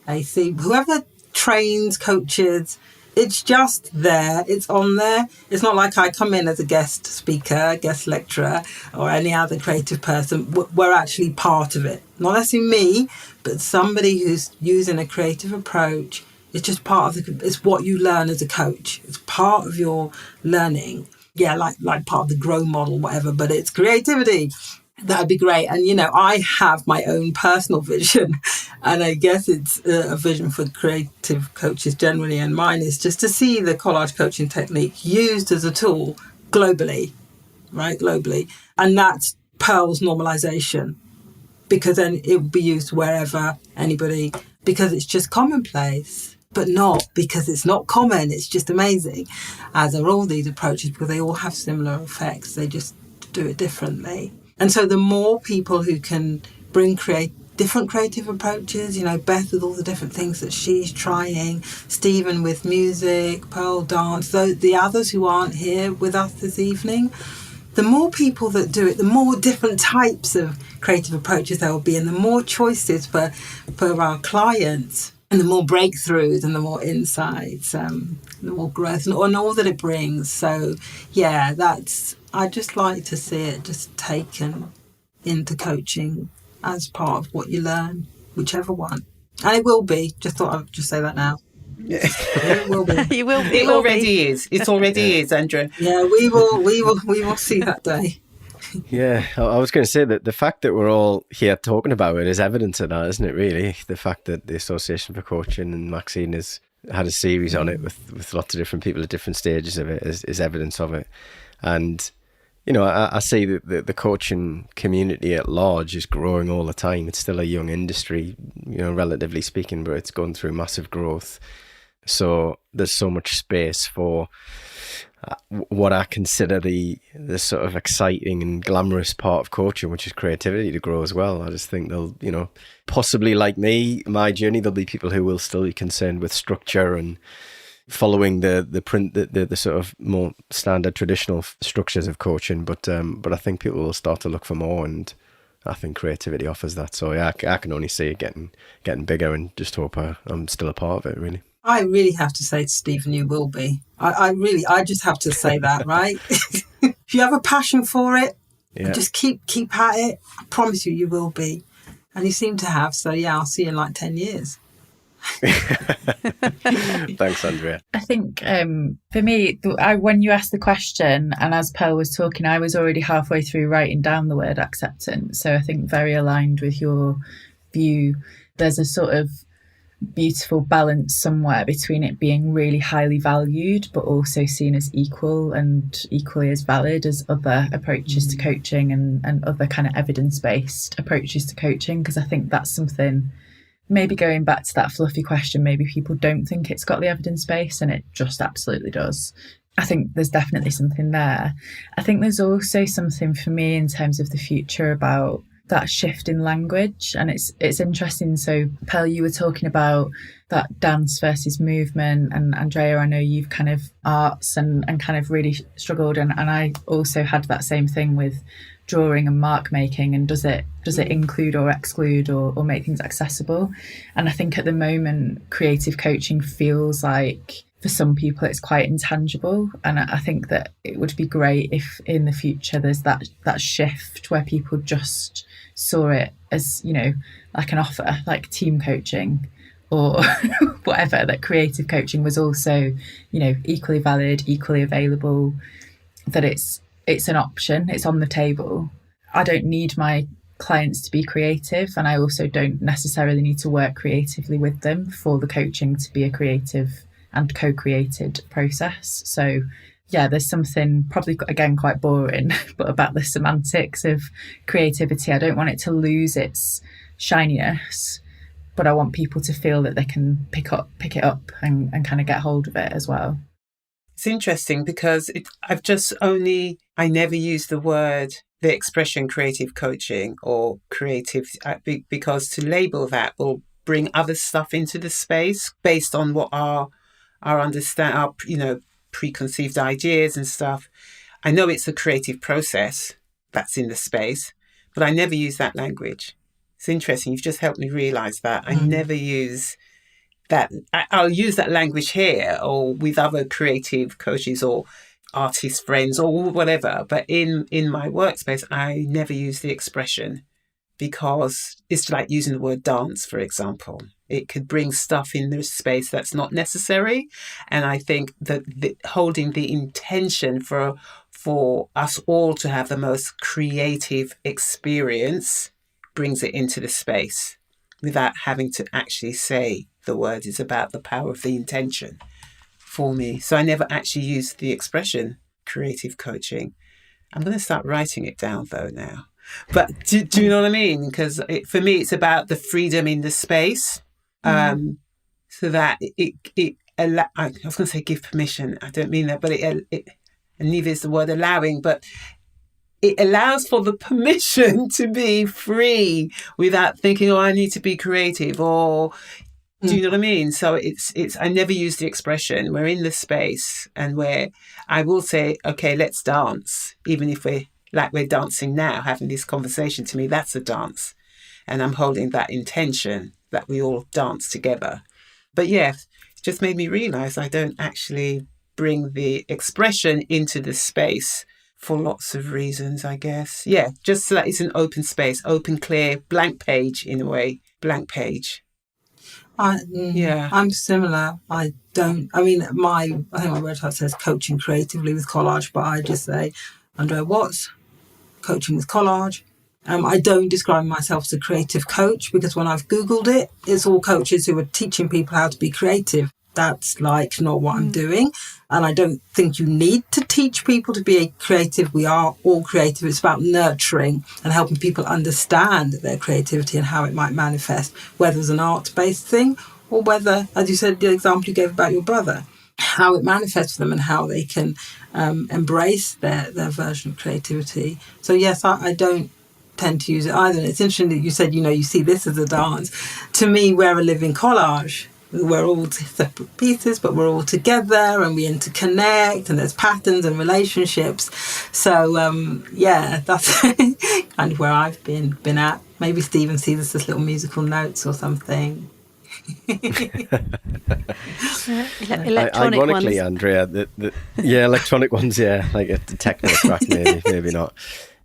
AC, whoever trains, coaches, it's just there. It's on there. It's not like I come in as a guest speaker, guest lecturer, or any other creative person. We're actually part of it. Not necessarily me, but somebody who's using a creative approach. It's just part of it's what you learn as a coach. It's part of your learning. Yeah, like part of the grow model, whatever, but it's creativity. That'd be great. And, I have my own personal vision, and I guess it's a vision for creative coaches generally, and mine is just to see the collage coaching technique used as a tool globally, right? Globally. And that's Pearl's normalization, because then it will be used wherever, anybody, because it's just commonplace, but not because it's not common. It's just amazing, as are all these approaches, because they all have similar effects. They just do it differently. And so the more people who can bring different creative approaches, Beth with all the different things that she's trying, Stephen with music, Pearl dance, the others who aren't here with us this evening, the more people that do it, the more different types of creative approaches there will be, and the more choices for our clients, and the more breakthroughs and the more insights, the more growth and all that it brings. So, yeah, I just like to see it just taken into coaching as part of what you learn, whichever one. And it will be. Just thought I'd just say that now. Yeah. It will be. It already is. It already is, Andrea. Yeah, we will see that day. Yeah, I was going to say that the fact that we're all here talking about it is evidence of that, isn't it, really? The fact that the Association for Coaching and Maxine has had a series on it with lots of different people at different stages of it is evidence of it. And, I see that the coaching community at large is growing all the time. It's still a young industry, relatively speaking, but it's going through massive growth. So there's so much space for what I consider the sort of exciting and glamorous part of coaching, which is creativity, to grow as well. I just think they'll, possibly like me, my journey, there'll be people who will still be concerned with structure and following the sort of more standard traditional structures of coaching. But I think people will start to look for more, and I think creativity offers that. So yeah, I can only see it getting bigger, and just hope I'm still a part of it, really. I really have to say to Stephen, you will be. I just have to say that, right? If you have a passion for it, just keep at it. I promise you will be. And you seem to have. So yeah, I'll see you in like 10 years. Thanks, Andrea. I think for me, when you asked the question, and as Pearl was talking, I was already halfway through writing down the word acceptance. So I think very aligned with your view. There's a sort of beautiful balance somewhere between it being really highly valued but also seen as equal and equally as valid as other approaches to coaching and other kind of evidence-based approaches to coaching, because I think that's something, maybe going back to that fluffy question, maybe people don't think it's got the evidence base, and it just absolutely does. I think there's definitely something there. I think there's also something for me in terms of the future about that shift in language, and it's interesting. So Pearl, you were talking about that dance versus movement, and Andrea, I know you've kind of arts and kind of really struggled, and I also had that same thing with drawing and mark making, and does it include or exclude or make things accessible? And I think at the moment creative coaching feels like for some people it's quite intangible, and I think that it would be great if in the future there's that shift where people just saw it as, like an offer, like team coaching or whatever, that creative coaching was also, equally valid, equally available, that it's an option, it's on the table. I don't need my clients to be creative, and I also don't necessarily need to work creatively with them for the coaching to be a creative and co-created process. So yeah, there's something probably, again, quite boring, but about the semantics of creativity. I don't want it to lose its shininess, but I want people to feel that they can pick it up and kind of get hold of it as well. It's interesting because I never use the expression creative coaching or creative, because to label that will bring other stuff into the space based on what our preconceived ideas and stuff. I know it's a creative process that's in the space, but I never use that language. It's interesting. You've just helped me realize that. I never use that. I'll use that language here or with other creative coaches or artist friends or whatever. But in my workspace, I never use the expression because it's like using the word dance, for example. It could bring stuff in the space that's not necessary. And I think that holding the intention for us all to have the most creative experience brings it into the space without having to actually say the word. Is about the power of the intention for me. So I never actually use the expression creative coaching. I'm going to start writing it down though now. But do you know what I mean? Because for me, it's about the freedom in the space. So that I was going to say give permission. I don't mean that, but and neither is the word allowing, but it allows for the permission to be free without thinking, I need to be creative, or do you know what I mean? So it's I never use the expression. We're in the space and where I will say, okay, let's dance, even if we're dancing now, having this conversation. To me, that's a dance. And I'm holding that intention that we all dance together. But yeah, it just made me realize I don't actually bring the expression into the space for lots of reasons, I guess. Yeah, just so that it's an open space, open, clear, blank page in a way, blank page. I'm similar. I think my website says coaching creatively with collage, but I just say Andréa Watts, coaching with collage. I don't describe myself as a creative coach because when I've Googled it, it's all coaches who are teaching people how to be creative. That's not what I'm doing. And I don't think you need to teach people to be creative. We are all creative. It's about nurturing and helping people understand their creativity and how it might manifest, whether it's an art-based thing or whether, as you said, the example you gave about your brother, how it manifests for them and how they can embrace their version of creativity. So yes, I don't tend to use it either. And it's interesting that you said, you see this as a dance. To me, we're a living collage. We're all separate pieces, but we're all together and we interconnect and there's patterns and relationships. So, that's kind of where I've been at. Maybe Stephen sees this as little musical notes or something. Electronic Ironically, ones. Andréa, electronic ones, like a techno track, maybe not.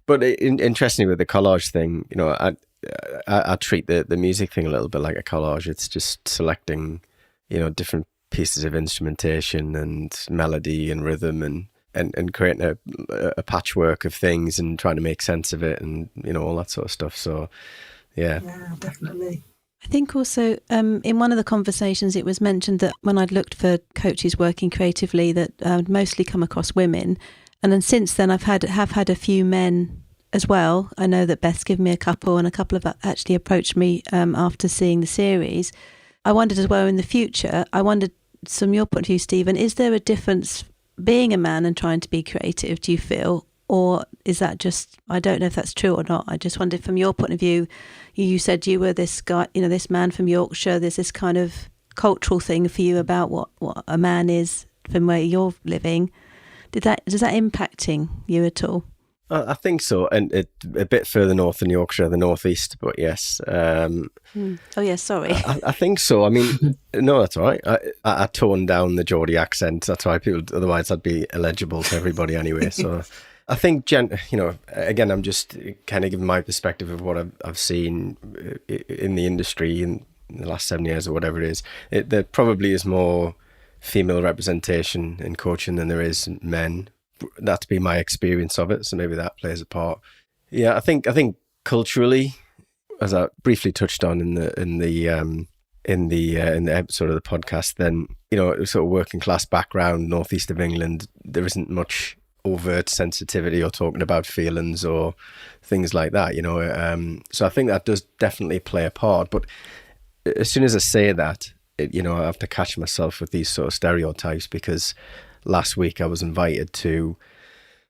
But interestingly, with the collage thing, I treat the music thing a little bit like a collage. It's just selecting, different pieces of instrumentation and melody and rhythm and creating a patchwork of things and trying to make sense of it and, all that sort of stuff. So, yeah. Yeah, definitely. I think also in one of the conversations it was mentioned that when I'd looked for coaches working creatively that I'd mostly come across women. And then since then have had a few men as well. I know that Beth's given me a couple and a couple have actually approached me after seeing the series. I wondered as well in the future, from your point of view, Stephen, is there a difference being a man and trying to be creative, do you feel? Or is that just, I don't know if that's true or not. I just wondered from your point of view, you said you were this guy, this man from Yorkshire. There's this kind of cultural thing for you about what a man is from where you're living. Does that impacting you at all? I think so, and a bit further north than Yorkshire, the northeast, but yes. Oh, yeah, sorry. I think so. I mean, no, that's all right. I toned down the Geordie accent. That's why otherwise I'd be illegible to everybody anyway. So I think, again, I'm just kind of giving my perspective of what I've seen in the industry in the last 7 years or whatever it is. There probably is more female representation in coaching than there is men. That's been my experience of it, so maybe that plays a part. Yeah, I think culturally, as I briefly touched on in the in the episode of the podcast, then, you know, sort of working class background, northeast of England, there isn't much overt sensitivity or talking about feelings or things like that, you know. So I think that does definitely play a part. But as soon as I say that, you know, I have to catch myself with these sort of stereotypes, because last week I was invited to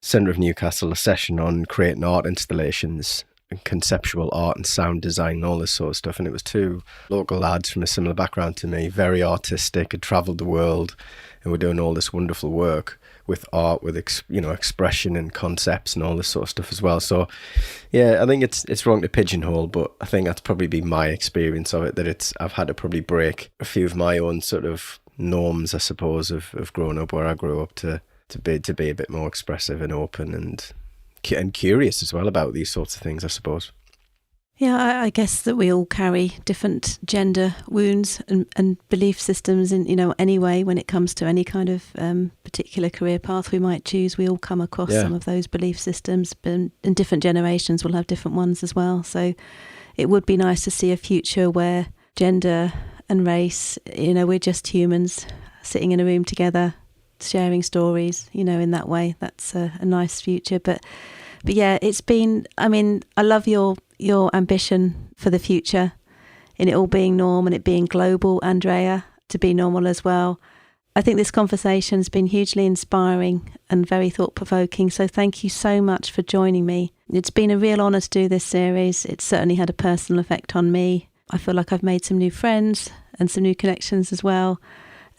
Centre of Newcastle, a session on creating art installations and conceptual art and sound design and all this sort of stuff. And it was two local lads from a similar background to me, very artistic, had travelled the world and were doing all this wonderful work with art, with expression and concepts and all this sort of stuff as well. So yeah, I think it's wrong to pigeonhole, but I think that's probably been my experience of it, that I've had to probably break a few of my own sort of norms, I suppose, of growing up where I grew up to be a bit more expressive and open and curious as well about these sorts of things, I suppose. Yeah, I guess that we all carry different gender wounds and belief systems in, you know, anyway, when it comes to any kind of particular career path we might choose. We all come across some of those belief systems, and different generations will have different ones as well. So it would be nice to see a future where gender and race, you know, we're just humans sitting in a room together, sharing stories, you know, in that way. That's a nice future. But yeah, it's been, I mean, I love your ambition for the future, in it all being norm and it being global, Andrea, to be normal as well. I think this conversation's been hugely inspiring and very thought-provoking, so thank you so much for joining me. It's been a real honour to do this series. It's certainly had a personal effect on me. I feel like I've made some new friends and some new connections as well.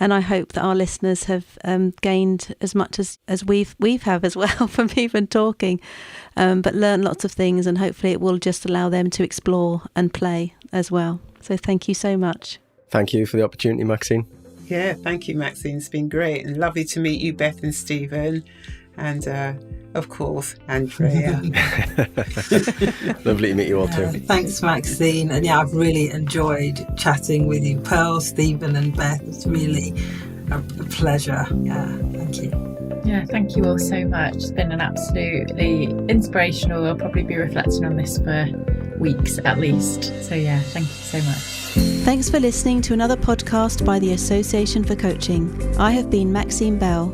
And I hope that our listeners have gained as much as we've have as well from even talking, but learn lots of things, and hopefully it will just allow them to explore and play as well. So thank you so much. Thank you for the opportunity, Maxine. Yeah, thank you, Maxine. It's been great and lovely to meet you, Beth and Stephen, and of course, Andrea. Lovely to meet you all too. Thanks, Maxine. And yeah, I've really enjoyed chatting with you, Pearl, Stephen and Beth. It's really a pleasure. Yeah, thank you. Yeah, thank you all so much. It's been an absolutely inspirational. I'll probably be reflecting on this for weeks at least. So yeah, thank you so much. Thanks for listening to another podcast by the Association for Coaching. I have been Maxine Bell.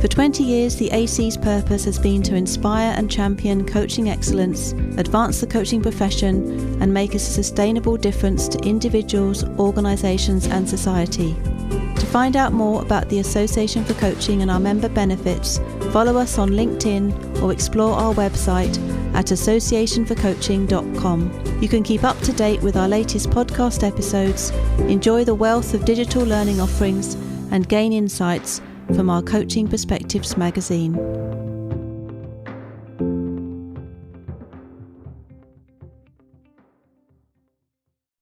For 20 years, the AC's purpose has been to inspire and champion coaching excellence, advance the coaching profession, and make a sustainable difference to individuals, organisations and society. To find out more about the Association for Coaching and our member benefits, follow us on LinkedIn or explore our website at associationforcoaching.com. You can keep up to date with our latest podcast episodes, enjoy the wealth of digital learning offerings, and gain insights from our Coaching Perspectives magazine.